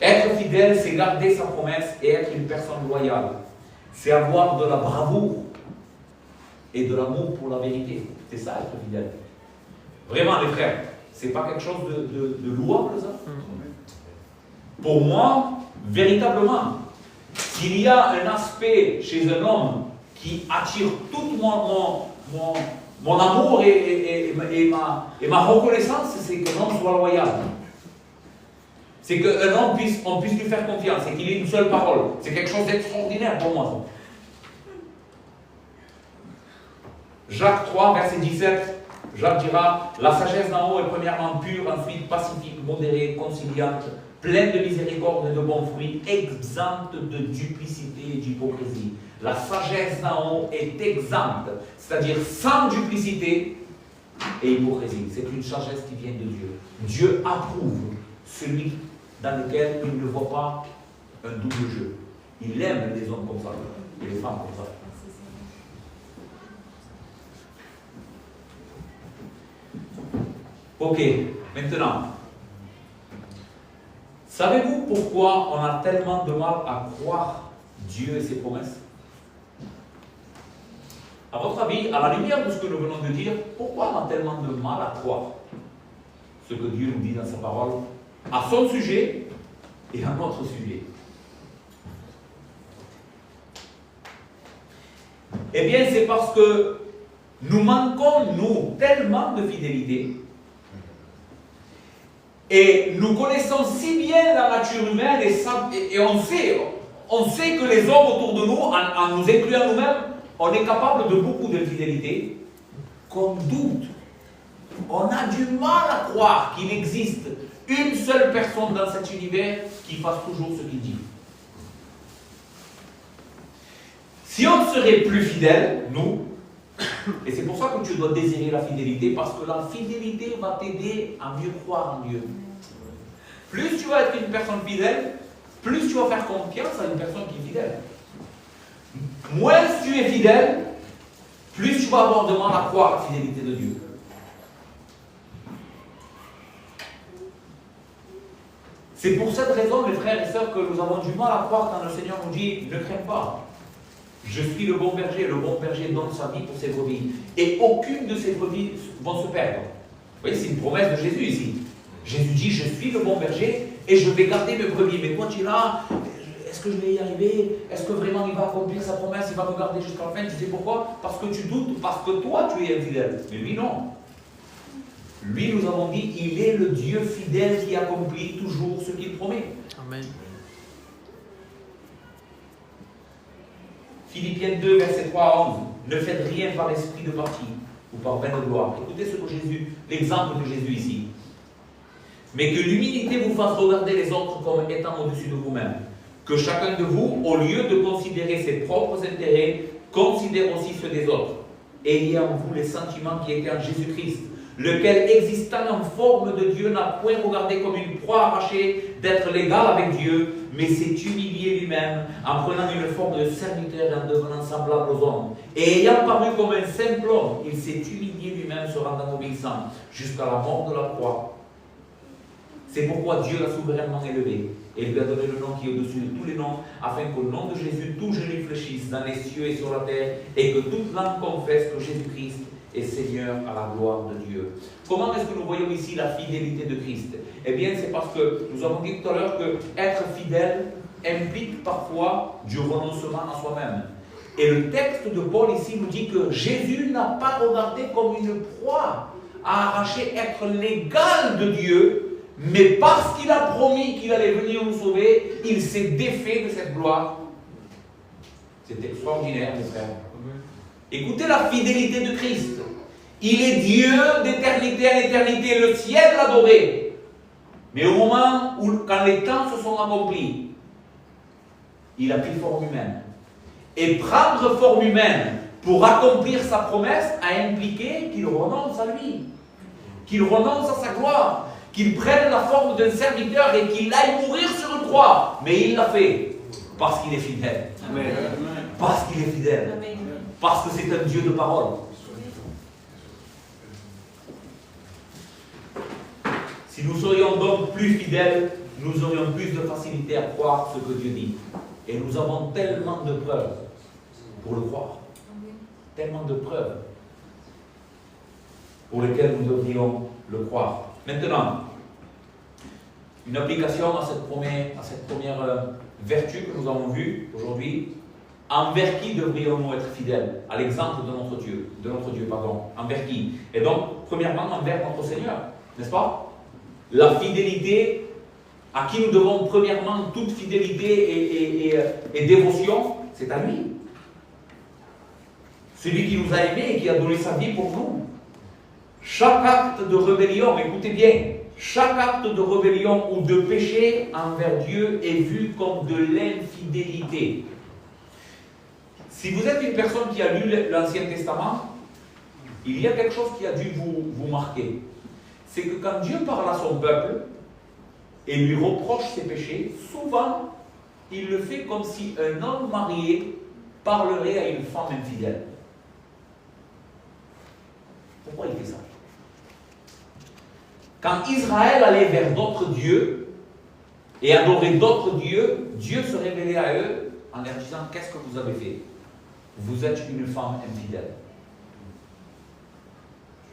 Être fidèle, c'est garder sa promesse et être une personne loyale. C'est avoir de la bravoure et de l'amour pour la vérité. C'est ça, être fidèle. Vraiment, les frères, c'est pas quelque chose de louable, ça? Pour moi, véritablement, s'il y a un aspect chez un homme qui attire tout mon amour et ma reconnaissance, c'est qu'un homme soit loyal. C'est qu'un homme on puisse lui faire confiance et qu'il ait une seule parole. C'est quelque chose d'extraordinaire pour moi. Jacques 3, verset 17, Jacques dira, la sagesse d'en haut est premièrement pure, ensuite pacifique, modérée, conciliante, pleine de miséricorde et de bons fruits, exempte de duplicité et d'hypocrisie. La sagesse d'en haut est exempte, c'est-à-dire sans duplicité et hypocrisie. C'est une sagesse qui vient de Dieu. Dieu approuve celui dans lequel il ne voit pas un double jeu. Il aime les hommes comme ça, et les femmes comme ça. Ok, maintenant, Savez-vous pourquoi on a tellement de mal à croire Dieu et ses promesses? À votre avis, à la lumière de ce que nous venons de dire, pourquoi on a tellement de mal à croire ce que Dieu nous dit dans sa parole, à son sujet et à notre sujet? Eh bien, c'est parce que nous manquons, nous, tellement de fidélité. Et nous connaissons si bien la nature humaine et on sait que les hommes autour de nous, en nous incluant nous-mêmes, on est capable de beaucoup d'infidélité, qu'on doute. On a du mal à croire qu'il existe une seule personne dans cet univers qui fasse toujours ce qu'il dit. Si on serait plus fidèle, nous, et c'est pour ça que tu dois désirer la fidélité, parce que la fidélité va t'aider à mieux croire en Dieu. Plus tu vas être une personne fidèle, plus tu vas faire confiance à une personne qui est fidèle. Moins tu es fidèle, plus tu vas avoir de mal à croire la fidélité de Dieu. C'est pour cette raison, mes frères et sœurs, que nous avons du mal à croire quand le Seigneur nous dit « Ne crains pas, je suis le bon berger donne sa vie pour ses brebis. Et aucune de ses brebis vont se perdre. » Vous voyez, c'est une promesse de Jésus ici. Jésus dit « Je suis le bon berger et je vais garder mes brebis. » Mais toi tu es là, est-ce que je vais y arriver? Est-ce que vraiment il va accomplir sa promesse? Il va me garder jusqu'à la fin? Tu sais pourquoi? Parce que tu doutes, parce que toi tu es infidèle. Mais lui non. Lui, nous avons dit, il est le Dieu fidèle qui accomplit toujours ce qu'il promet. Amen. Philippiens 2, verset 3 à 11. Ne faites rien par l'esprit de parti ou par vaine gloire. Écoutez ce que Jésus, l'exemple de Jésus ici. Mais que l'humilité vous fasse regarder les autres comme étant au-dessus de vous-même. Que chacun de vous, au lieu de considérer ses propres intérêts, considère aussi ceux des autres. Ayez en vous les sentiments qui étaient en Jésus-Christ, lequel, existant en forme de Dieu, n'a point regardé comme une proie arrachée d'être l'égal avec Dieu, mais s'est humilié lui-même en prenant une forme de serviteur et en devenant semblable aux hommes. Et ayant paru comme un simple homme, il s'est humilié lui-même, se rendant obéissant jusqu'à la mort de la croix. C'est pourquoi Dieu l'a souverainement élevé et lui a donné le nom qui est au-dessus de tous les noms, afin qu'au nom de Jésus, tout genou fléchisse dans les cieux et sur la terre, et que toute langue confesse que Jésus-Christ est Seigneur à la gloire de Dieu. Comment est-ce que nous voyons ici la fidélité de Christ? Eh bien, c'est parce que nous avons dit tout à l'heure que être fidèle implique parfois du renoncement à soi-même. Et le texte de Paul ici nous dit que Jésus n'a pas regardé comme une proie à arracher être l'égal de Dieu, mais parce qu'il a promis qu'il allait venir nous sauver, il s'est défait de cette gloire. C'est extraordinaire, mes frères. Écoutez la fidélité de Christ. Il est Dieu d'éternité en éternité, le ciel l'adorait. Mais au moment où, quand les temps se sont accomplis, il a pris forme humaine. Et prendre forme humaine pour accomplir sa promesse a impliqué qu'il renonce à lui, qu'il renonce à sa gloire, qu'il prenne la forme d'un serviteur et qu'il aille mourir sur une croix. Mais il l'a fait parce qu'il est fidèle. Amen. Parce qu'il est fidèle. Amen. Parce que c'est un Dieu de parole. Si nous serions donc plus fidèles, nous aurions plus de facilité à croire ce que Dieu dit. Et nous avons tellement de preuves pour le croire. Tellement de preuves pour lesquelles nous devrions le croire. Maintenant, une application à cette première vertu que nous avons vue aujourd'hui. Envers qui devrions-nous être fidèles? À l'exemple de notre Dieu, envers qui? Et donc, premièrement, envers notre Seigneur, n'est-ce pas? La fidélité à qui nous devons premièrement toute fidélité et dévotion, c'est à lui. Celui qui nous a aimés et qui a donné sa vie pour nous. Chaque acte de rébellion, écoutez bien, chaque acte de rébellion ou de péché envers Dieu est vu comme de l'infidélité. Si vous êtes une personne qui a lu l'Ancien Testament, il y a quelque chose qui a dû vous marquer. C'est que quand Dieu parle à son peuple et lui reproche ses péchés, souvent, il le fait comme si un homme marié parlerait à une femme infidèle. Pourquoi il fait ça? Quand Israël allait vers d'autres dieux, et adoraient d'autres dieux, Dieu se révélait à eux en leur disant, qu'est-ce que vous avez fait? Vous êtes une femme infidèle.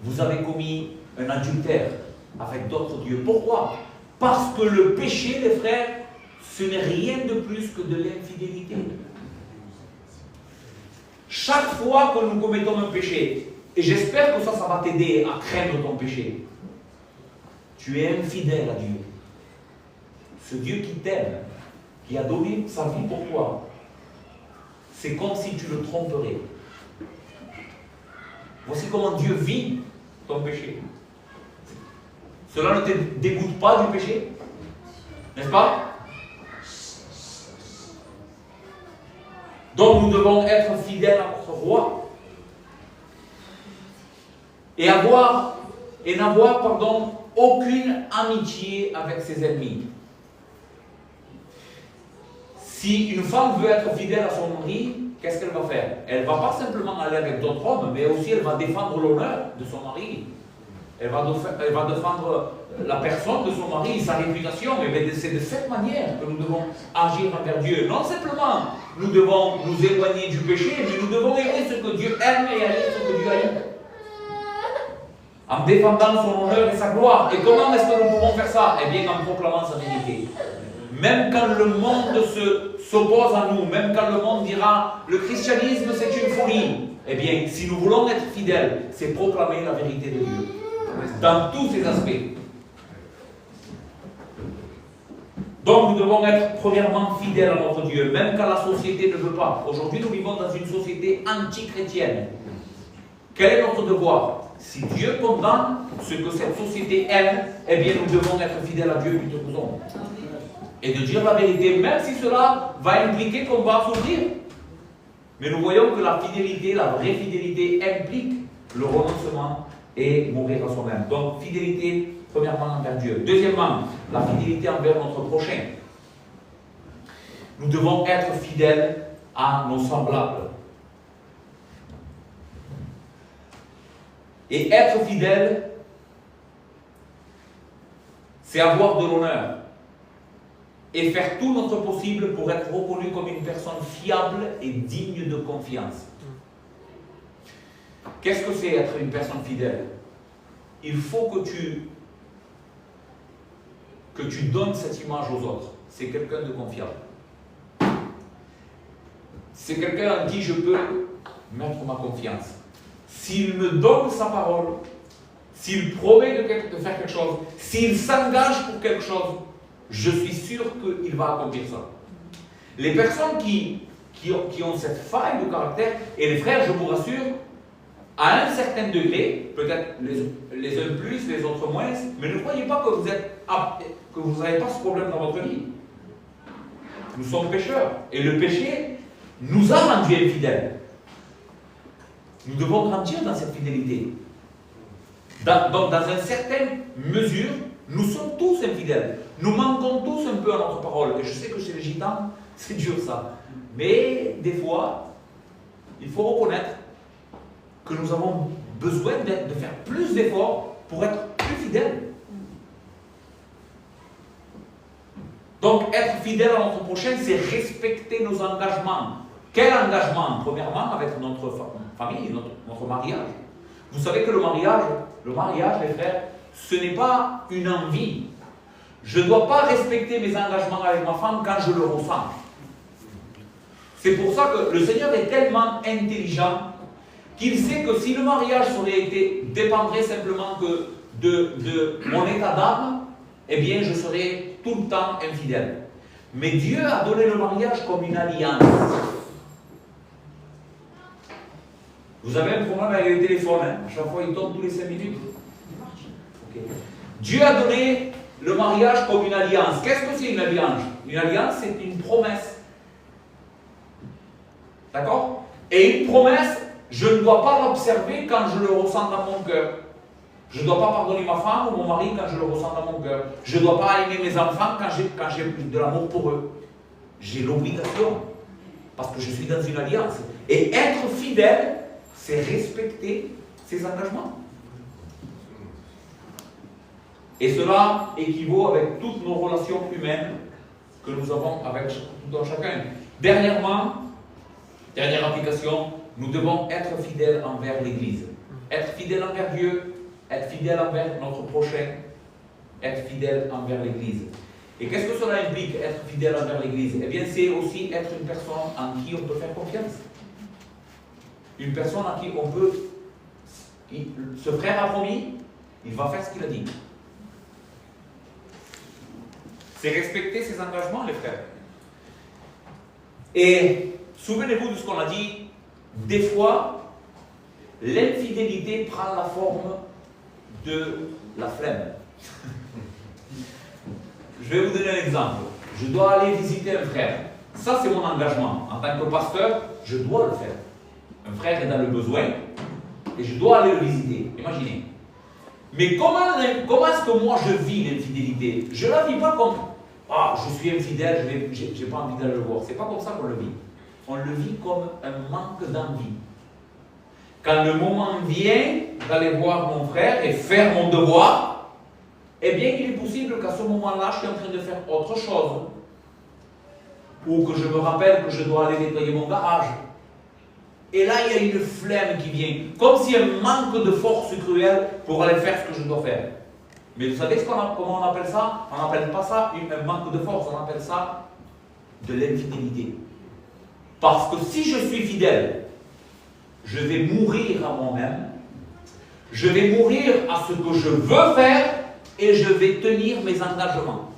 Vous avez commis un adultère avec d'autres dieux. Pourquoi? Parce que le péché, les frères, ce n'est rien de plus que de l'infidélité. Chaque fois que nous commettons un péché, et j'espère que ça va t'aider à craindre ton péché, tu es infidèle à Dieu. Ce Dieu qui t'aime, qui a donné sa vie pour toi, c'est comme si tu le tromperais. Voici comment Dieu vit ton péché. Cela ne te dégoûte pas du péché, n'est-ce pas? Donc nous devons être fidèles à notre roi et n'avoir aucune amitié avec ses ennemis. Si une femme veut être fidèle à son mari, qu'est-ce qu'elle va faire? Elle ne va pas simplement aller avec d'autres hommes, mais aussi elle va défendre l'honneur de son mari. Elle va défendre la personne de son mari, sa réputation. Mais c'est de cette manière que nous devons agir envers Dieu. Non simplement nous devons nous éloigner du péché, mais nous devons aimer ce que Dieu aime et haïr ce que Dieu haït. En défendant son honneur et sa gloire. Et comment est-ce que nous pouvons faire ça? Eh bien, en proclamant sa vérité. Même quand le monde s'oppose à nous, même quand le monde dira le christianisme c'est une folie, eh bien, si nous voulons être fidèles, c'est proclamer la vérité de Dieu. Dans tous ses aspects. Donc nous devons être premièrement fidèles à notre Dieu, même quand la société ne veut pas. Aujourd'hui, nous vivons dans une société anti-chrétienne. Quel est notre devoir? Si Dieu condamne ce que cette société aime, eh bien nous devons être fidèles à Dieu plutôt que nous. Et de dire la vérité, même si cela va impliquer qu'on va souffrir. Mais nous voyons que la fidélité, la vraie fidélité, implique le renoncement et mourir à soi-même. Donc, fidélité, premièrement, envers Dieu. Deuxièmement, la fidélité envers notre prochain. Nous devons être fidèles à nos semblables. Et être fidèle, c'est avoir de l'honneur. Et faire tout notre possible pour être reconnu comme une personne fiable et digne de confiance. Qu'est-ce que c'est être une personne fidèle? Il faut que tu donnes cette image aux autres. C'est quelqu'un de confiable. C'est quelqu'un en qui je peux mettre ma confiance. S'il me donne sa parole, s'il promet de faire quelque chose, s'il s'engage pour quelque chose, je suis sûr qu'il va accomplir ça. Les personnes qui ont cette faille de caractère, et les frères, je vous rassure, à un certain degré, peut-être les uns plus, les autres moins, mais ne croyez pas que vous n'avez pas ce problème dans votre vie. Nous sommes pécheurs, et le péché nous a rendus infidèles. Nous devons grandir dans cette fidélité. Donc, dans une certaine mesure, nous sommes tous infidèles. Nous manquons tous un peu à notre parole. Et je sais que chez les gitans, c'est dur ça. Mais des fois, il faut reconnaître que nous avons besoin de faire plus d'efforts pour être plus fidèles. Donc, être fidèle à notre prochain, c'est respecter nos engagements. Quel engagement? Premièrement, avec notre famille, notre mariage. Vous savez que le mariage, les frères, ce n'est pas une envie. Je ne dois pas respecter mes engagements avec ma femme quand je le ressens. C'est pour ça que le Seigneur est tellement intelligent qu'il sait que si le mariage dépendrait simplement que de mon état d'âme, eh bien je serais tout le temps infidèle. Mais Dieu a donné le mariage comme une alliance. Vous avez un problème avec le téléphone, hein? À chaque fois il tombe tous les 5 minutes. Okay. Dieu a donné le mariage comme une alliance. Qu'est-ce que c'est une alliance? Une alliance, c'est une promesse. D'accord? Et une promesse, je ne dois pas l'observer quand je le ressens dans mon cœur. Je ne dois pas pardonner ma femme ou mon mari quand je le ressens dans mon cœur. Je ne dois pas aimer mes enfants quand j'ai de l'amour pour eux. J'ai l'obligation, parce que je suis dans une alliance. Et être fidèle, c'est respecter ses engagements. Et cela équivaut avec toutes nos relations humaines que nous avons avec tout un chacun. Dernièrement, dernière application, nous devons être fidèles envers l'Église. Être fidèle envers Dieu, être fidèle envers notre prochain, être fidèle envers l'Église. Et qu'est-ce que cela implique, être fidèle envers l'Église? Eh bien, c'est aussi être une personne en qui on peut faire confiance. Une personne en qui on peut... Ce frère a promis, il va faire ce qu'il a dit. C'est respecter ses engagements, les frères. Et souvenez-vous de ce qu'on a dit, des fois, l'infidélité prend la forme de la flemme. Je vais vous donner un exemple. Je dois aller visiter un frère. Ça, c'est mon engagement. En tant que pasteur, je dois le faire. Un frère est dans le besoin et je dois aller le visiter. Imaginez. Mais comment est-ce que moi je vis l'infidélité? Je ne la vis pas comme « Ah, je suis infidèle, je n'ai pas envie d'aller le voir ». Ce n'est pas comme ça qu'on le vit. On le vit comme un manque d'envie. Quand le moment vient d'aller voir mon frère et faire mon devoir, eh bien, il est possible qu'à ce moment-là, je suis en train de faire autre chose. Ou que je me rappelle que je dois aller nettoyer mon garage. Et là, il y a une flemme qui vient. Comme s'il y a un manque de force cruelle pour aller faire ce que je dois faire. Mais vous savez comment on appelle ça? On n'appelle pas ça un manque de force, on appelle ça de l'infidélité. Parce que si je suis fidèle, je vais mourir à moi-même, je vais mourir à ce que je veux faire, et je vais tenir mes engagements.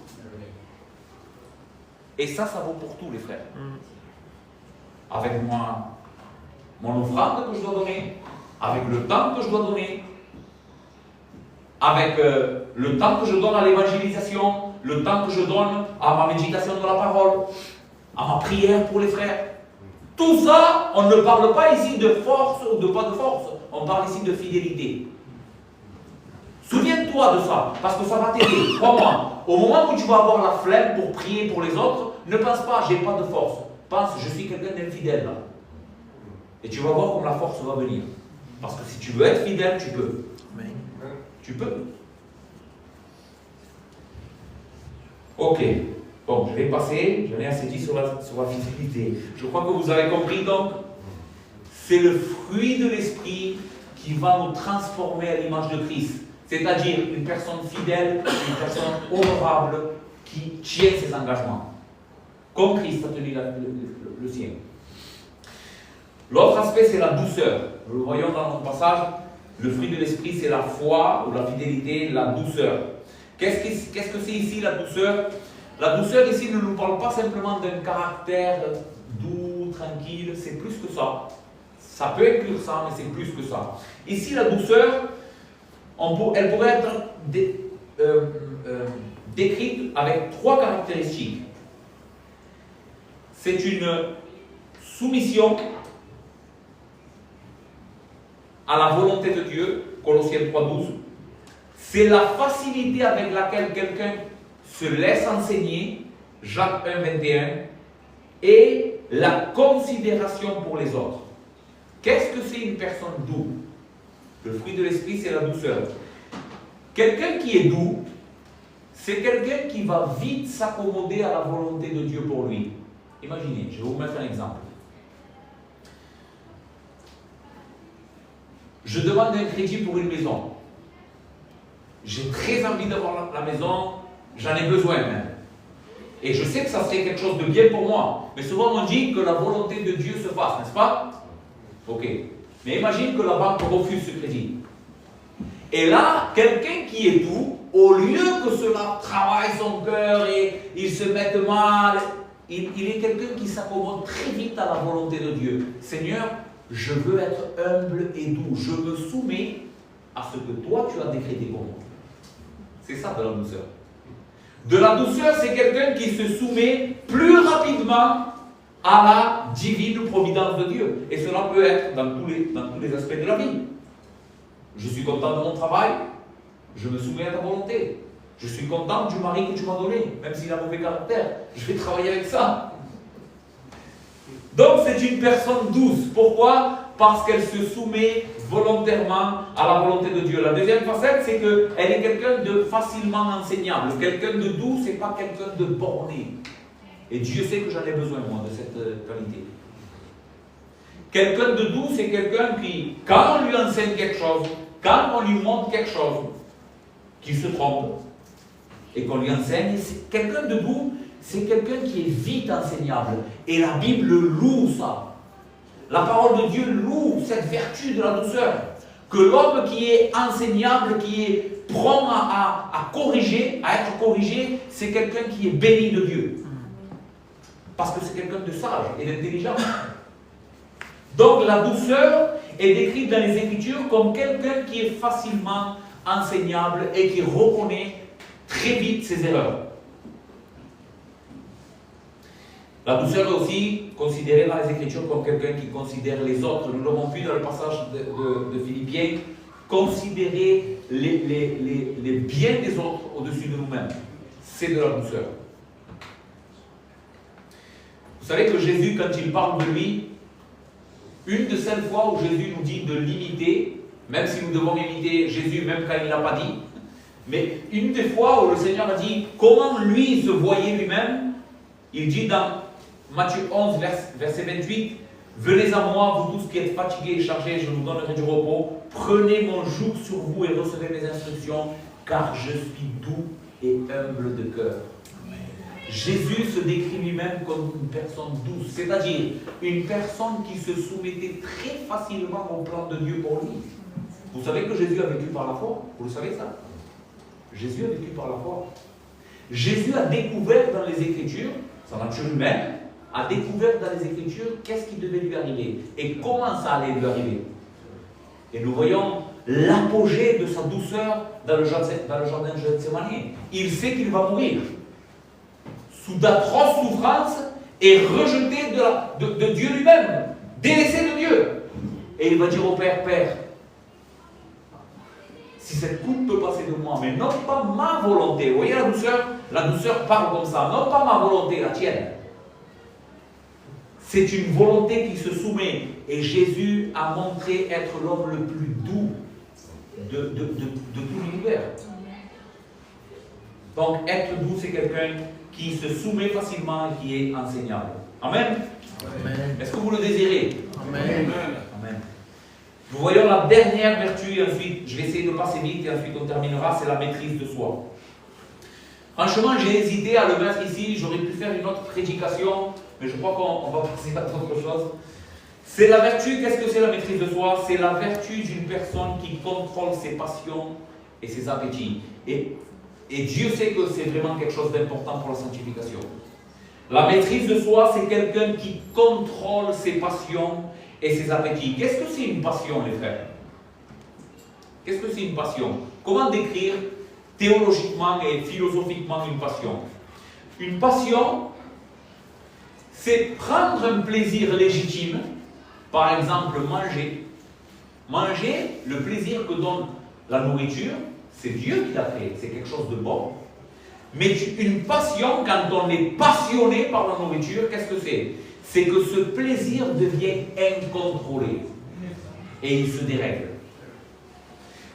Et ça vaut pour tous les frères. Avec moi, mon offrande que je dois donner, avec le temps que je dois donner, avec le temps que je donne à l'évangélisation, le temps que je donne à ma méditation de la parole, à ma prière pour les frères. Tout ça, on ne parle pas ici de force ou de pas de force, on parle ici de fidélité. Souviens-toi de ça, parce que ça va t'aider. Crois-moi, au moment où tu vas avoir la flemme pour prier pour les autres, ne pense pas, j'ai pas de force. Pense, je suis quelqu'un d'infidèle là. Et tu vas voir comme la force va venir. Parce que si tu veux être fidèle, tu peux. Tu peux. Ok. Bon, je vais passer, j'en ai assez dit sur la fidélité. Je crois que vous avez compris donc. C'est le fruit de l'esprit qui va nous transformer à l'image de Christ. C'est-à-dire une personne fidèle, une personne honorable qui tient ses engagements. Comme Christ a tenu le sien. L'autre aspect, c'est la douceur. Nous le voyons dans notre passage. Le fruit de l'esprit, c'est la foi ou la fidélité, la douceur. Qu'est-ce que c'est ici la douceur? La douceur ici ne nous parle pas simplement d'un caractère doux, tranquille, c'est plus que ça. Ça peut inclure ça, mais c'est plus que ça. Ici, la douceur, elle pourrait être décrite avec trois caractéristiques. C'est une soumission à la volonté de Dieu, Colossiens 3,12. C'est la facilité avec laquelle quelqu'un se laisse enseigner, Jacques 1,21, et la considération pour les autres. Qu'est-ce que c'est une personne douce? Le fruit de l'esprit, c'est la douceur. Quelqu'un qui est doux, c'est quelqu'un qui va vite s'accommoder à la volonté de Dieu pour lui. Imaginez, je vais vous mettre un exemple. Je demande un crédit pour une maison. J'ai très envie d'avoir la maison, j'en ai besoin même. Et je sais que ça serait quelque chose de bien pour moi. Mais souvent on dit que la volonté de Dieu se fasse, n'est-ce pas? Ok. Mais imagine que la banque refuse ce crédit. Et là, quelqu'un qui est doux, au lieu que cela travaille son cœur et il se mette mal, il est quelqu'un qui s'accommode très vite à la volonté de Dieu. Seigneur, je veux être humble et doux. Je me soumets à ce que toi tu as décrété pour moi. C'est ça de la douceur. De la douceur, c'est quelqu'un qui se soumet plus rapidement à la divine providence de Dieu. Et cela peut être dans tous les aspects de la vie. Je suis content de mon travail, je me soumets à ta volonté. Je suis content du mari que tu m'as donné, même s'il a mauvais caractère. Je vais travailler avec ça. Donc c'est une personne douce. Pourquoi? Parce qu'elle se soumet volontairement à la volonté de Dieu. La deuxième facette, c'est qu'elle est quelqu'un de facilement enseignable. Quelqu'un de doux, c'est pas quelqu'un de borné. Et Dieu sait que j'en ai besoin, moi, de cette qualité. Quelqu'un de doux, c'est quelqu'un qui, quand on lui enseigne quelque chose, quand on lui montre quelque chose, qu'il se trompe, et qu'on lui enseigne, quelqu'un de doux, c'est quelqu'un qui est vite enseignable. Et la Bible loue ça. La parole de Dieu loue cette vertu de la douceur. Que l'homme qui est enseignable, qui est prompt à corriger, à être corrigé, c'est quelqu'un qui est béni de Dieu. Parce que c'est quelqu'un de sage et d'intelligent. Donc la douceur est décrite dans les Écritures comme quelqu'un qui est facilement enseignable et qui reconnaît très vite ses erreurs. La douceur est aussi considérée dans les Écritures comme quelqu'un qui considère les autres. Nous l'avons vu dans le passage de Philippiens, considérer les biens des autres au-dessus de nous-mêmes. C'est de la douceur. Vous savez que Jésus, quand il parle de lui, une de celles fois où Jésus nous dit de l'imiter, même si nous devons imiter Jésus, même quand il ne l'a pas dit, mais une des fois où le Seigneur a dit comment lui se voyait lui-même, il dit dans Matthieu 11, verset 28, « Venez à moi, vous tous qui êtes fatigués et chargés, je vous donnerai du repos. Prenez mon joug sur vous et recevez mes instructions, car je suis doux et humble de cœur. » Jésus se décrit lui-même comme une personne douce, c'est-à-dire une personne qui se soumettait très facilement au plan de Dieu pour lui. Vous savez que Jésus a vécu par la foi? Vous le savez ça? Jésus a vécu par la foi. Jésus a découvert dans les Écritures, sa nature humaine, a découvert dans les Écritures qu'est-ce qui devait lui arriver et comment ça allait lui arriver. Et nous voyons l'apogée de sa douceur dans le jardin de Gethsémani. Il sait qu'il va mourir sous d'atroces souffrances et rejeté de Dieu lui-même, délaissé de Dieu. Et il va dire au Père, Père, si cette coupe peut passer de moi, mais non pas ma volonté. Vous voyez la douceur parle comme ça, non pas ma volonté, la tienne. C'est une volonté qui se soumet. Et Jésus a montré être l'homme le plus doux de tout l'univers. Donc être doux, c'est quelqu'un qui se soumet facilement et qui est enseignable. Amen. Amen. Est-ce que vous le désirez? Amen. Amen. Nous voyons la dernière vertu, et ensuite, je vais essayer de passer vite, et ensuite on terminera, c'est la maîtrise de soi. Franchement, j'ai hésité à le mettre ici, j'aurais pu faire une autre prédication, mais je crois qu'on va passer à autre chose. C'est la vertu, qu'est-ce que c'est la maîtrise de soi? C'est la vertu d'une personne qui contrôle ses passions et ses appétits. Et Dieu sait que c'est vraiment quelque chose d'important pour la sanctification. La maîtrise de soi, c'est quelqu'un qui contrôle ses passions et ses appétits. Qu'est-ce que c'est une passion, les frères? Qu'est-ce que c'est une passion? Comment décrire théologiquement et philosophiquement une passion? Une passion, c'est prendre un plaisir légitime, par exemple manger. Manger, le plaisir que donne la nourriture, c'est Dieu qui l'a créé, c'est quelque chose de bon. Mais une passion, quand on est passionné par la nourriture, qu'est-ce que c'est? C'est que ce plaisir devient incontrôlé. Et il se dérègle.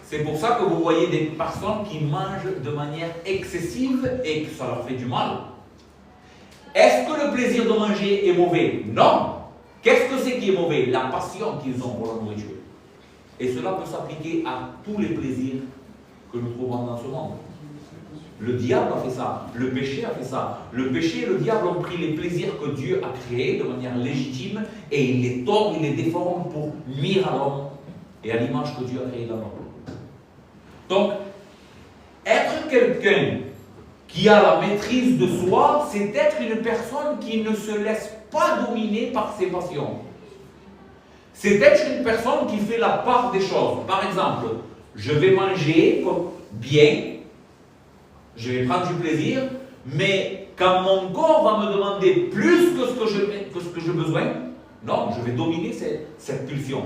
C'est pour ça que vous voyez des personnes qui mangent de manière excessive et que ça leur fait du mal. Est-ce que le plaisir de manger est mauvais? Non. Qu'est-ce que c'est qui est mauvais? La passion qu'ils ont pour la nourriture. Et cela peut s'appliquer à tous les plaisirs que nous trouvons dans ce monde. Le diable a fait ça, le péché a fait ça. Le péché et le diable ont pris les plaisirs que Dieu a créés de manière légitime et il les tord, il les déforme pour nuire à l'homme et à l'image que Dieu a créée dans l'homme. Donc, être quelqu'un qui a la maîtrise de soi, c'est être une personne qui ne se laisse pas dominer par ses passions. C'est être une personne qui fait la part des choses. Par exemple, je vais manger bien, je vais prendre du plaisir, mais quand mon corps va me demander plus que ce que j'ai besoin, non, je vais dominer cette pulsion.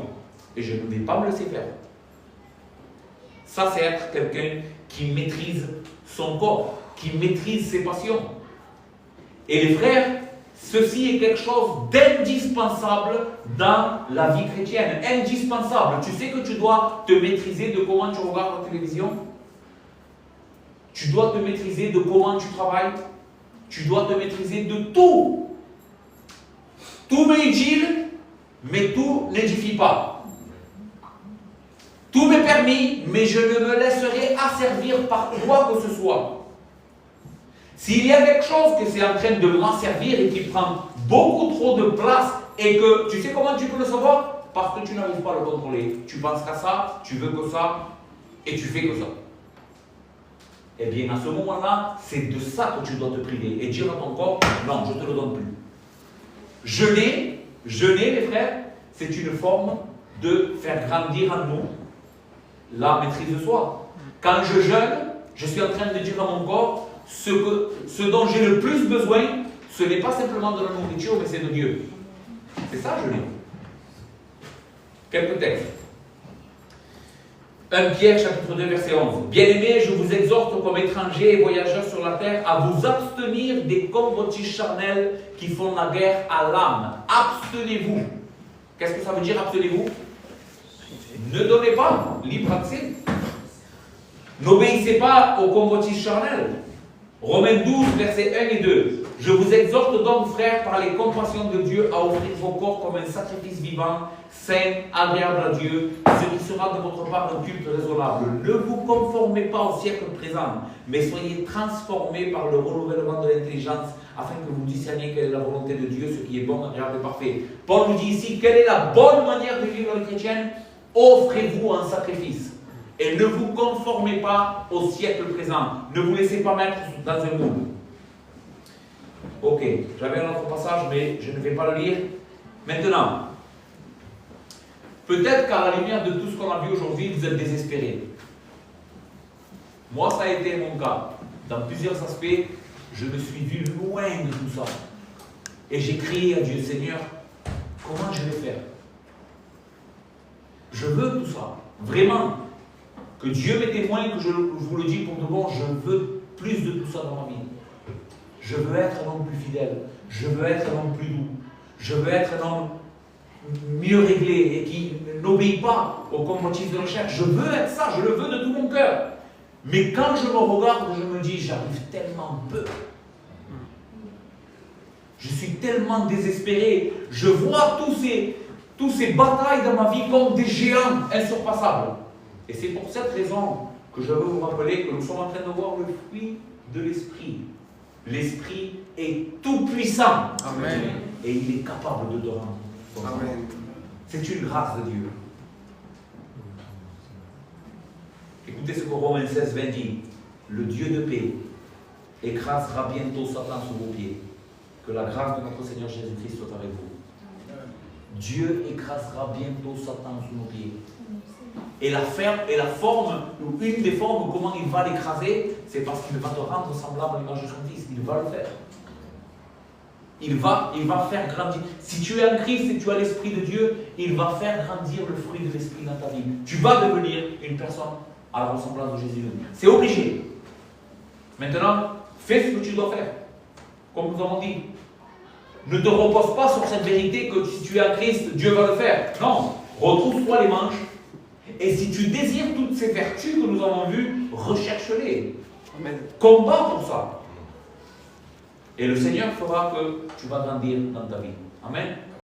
Et je ne vais pas me laisser faire. Ça, c'est être quelqu'un qui maîtrise son corps, qui maîtrise ses passions. Et les frères, ceci est quelque chose d'indispensable dans la vie chrétienne. Indispensable. Tu sais que tu dois te maîtriser de comment tu regardes la télévision. Tu dois te maîtriser de comment tu travailles. Tu dois te maîtriser de tout. Tout m'est utile, mais tout n'édifie pas. Tout m'est permis, mais je ne me laisserai asservir par quoi que ce soit. S'il y a quelque chose que c'est en train de m'asservir et qui prend beaucoup trop de place et que, tu sais comment tu peux le savoir? Parce que tu n'arrives pas à le contrôler. Tu penses qu'à ça, tu veux que ça, et tu fais que ça. Eh bien, à ce moment-là, c'est de ça que tu dois te priver. Et dire à ton corps, non, je ne te le donne plus. Jeûner, les frères, c'est une forme de faire grandir en nous la maîtrise de soi. Quand je jeûne, je suis en train de dire à mon corps, ce dont j'ai le plus besoin, ce n'est pas simplement de la nourriture, mais c'est de Dieu. C'est ça, jeûner. Quelques textes. 1 Pierre chapitre 2 verset 11. Bien-aimés, je vous exhorte comme étrangers et voyageurs sur la terre à vous abstenir des convoitises charnelles qui font la guerre à l'âme. Abstenez-vous. Qu'est-ce que ça veut dire abstenez-vous? Ne donnez pas libre accès. N'obéissez pas aux convoitises charnelles. Romains 12 versets 1 et 2. Je vous exhorte donc, frères, par les compassions de Dieu, à offrir vos corps comme un sacrifice vivant, saint, agréable à Dieu, ce qui sera de votre part un culte raisonnable. Ne vous conformez pas au siècle présent, mais soyez transformés par le renouvellement de l'intelligence, afin que vous discerniez quelle est la volonté de Dieu, ce qui est bon, agréable et parfait. Paul nous dit ici, quelle est la bonne manière de vivre la chrétienne? Offrez-vous un sacrifice. Et ne vous conformez pas au siècle présent. Ne vous laissez pas mettre dans un moule. Ok, j'avais un autre passage, mais je ne vais pas le lire. Maintenant, peut-être qu'à la lumière de tout ce qu'on a vu aujourd'hui, vous êtes désespérés. Moi, ça a été mon cas. Dans plusieurs aspects, je me suis vu loin de tout ça. Et j'ai crié à Dieu, Seigneur, comment je vais faire? Je veux tout ça. Vraiment. Que Dieu m'est témoin, que je vous le dis pour de bon, je veux plus de tout ça dans ma vie. Je veux être un homme plus fidèle. Je veux être un homme plus doux. Je veux être un homme mieux réglé et qui n'obéit pas aux convoitises de la chair. Je veux être ça, je le veux de tout mon cœur. Mais quand je me regarde, je me dis, j'arrive tellement peu. Je suis tellement désespéré. Je vois tous ces batailles dans ma vie comme des géants insurpassables. Et c'est pour cette raison que je veux vous rappeler que nous sommes en train de voir le fruit de l'Esprit. L'Esprit est tout puissant. Amen. Et il est capable de te rendre. Amen. C'est une grâce de Dieu. Écoutez ce que Romains 16, 20 dit. Le Dieu de paix écrasera bientôt Satan sous vos pieds. Que la grâce de notre Seigneur Jésus-Christ soit avec vous. Dieu écrasera bientôt Satan sous nos pieds. Et la forme, ou une des formes, comment il va l'écraser, c'est parce qu'il va te rendre semblable à l'image de son Fils. Il va le faire. Il va faire grandir. Si tu es en Christ et tu as l'Esprit de Dieu, il va faire grandir le fruit de l'Esprit dans ta vie. Tu vas devenir une personne à la ressemblance de Jésus. C'est obligé. Maintenant, fais ce que tu dois faire. Comme nous avons dit. Ne te repose pas sur cette vérité que si tu es en Christ, Dieu va le faire. Non. Retrousse-toi les manches. Et si tu désires toutes ces vertus que nous avons vues, recherche-les. Amen. Combat pour ça. Et le Seigneur fera que tu vas grandir dans ta vie. Amen.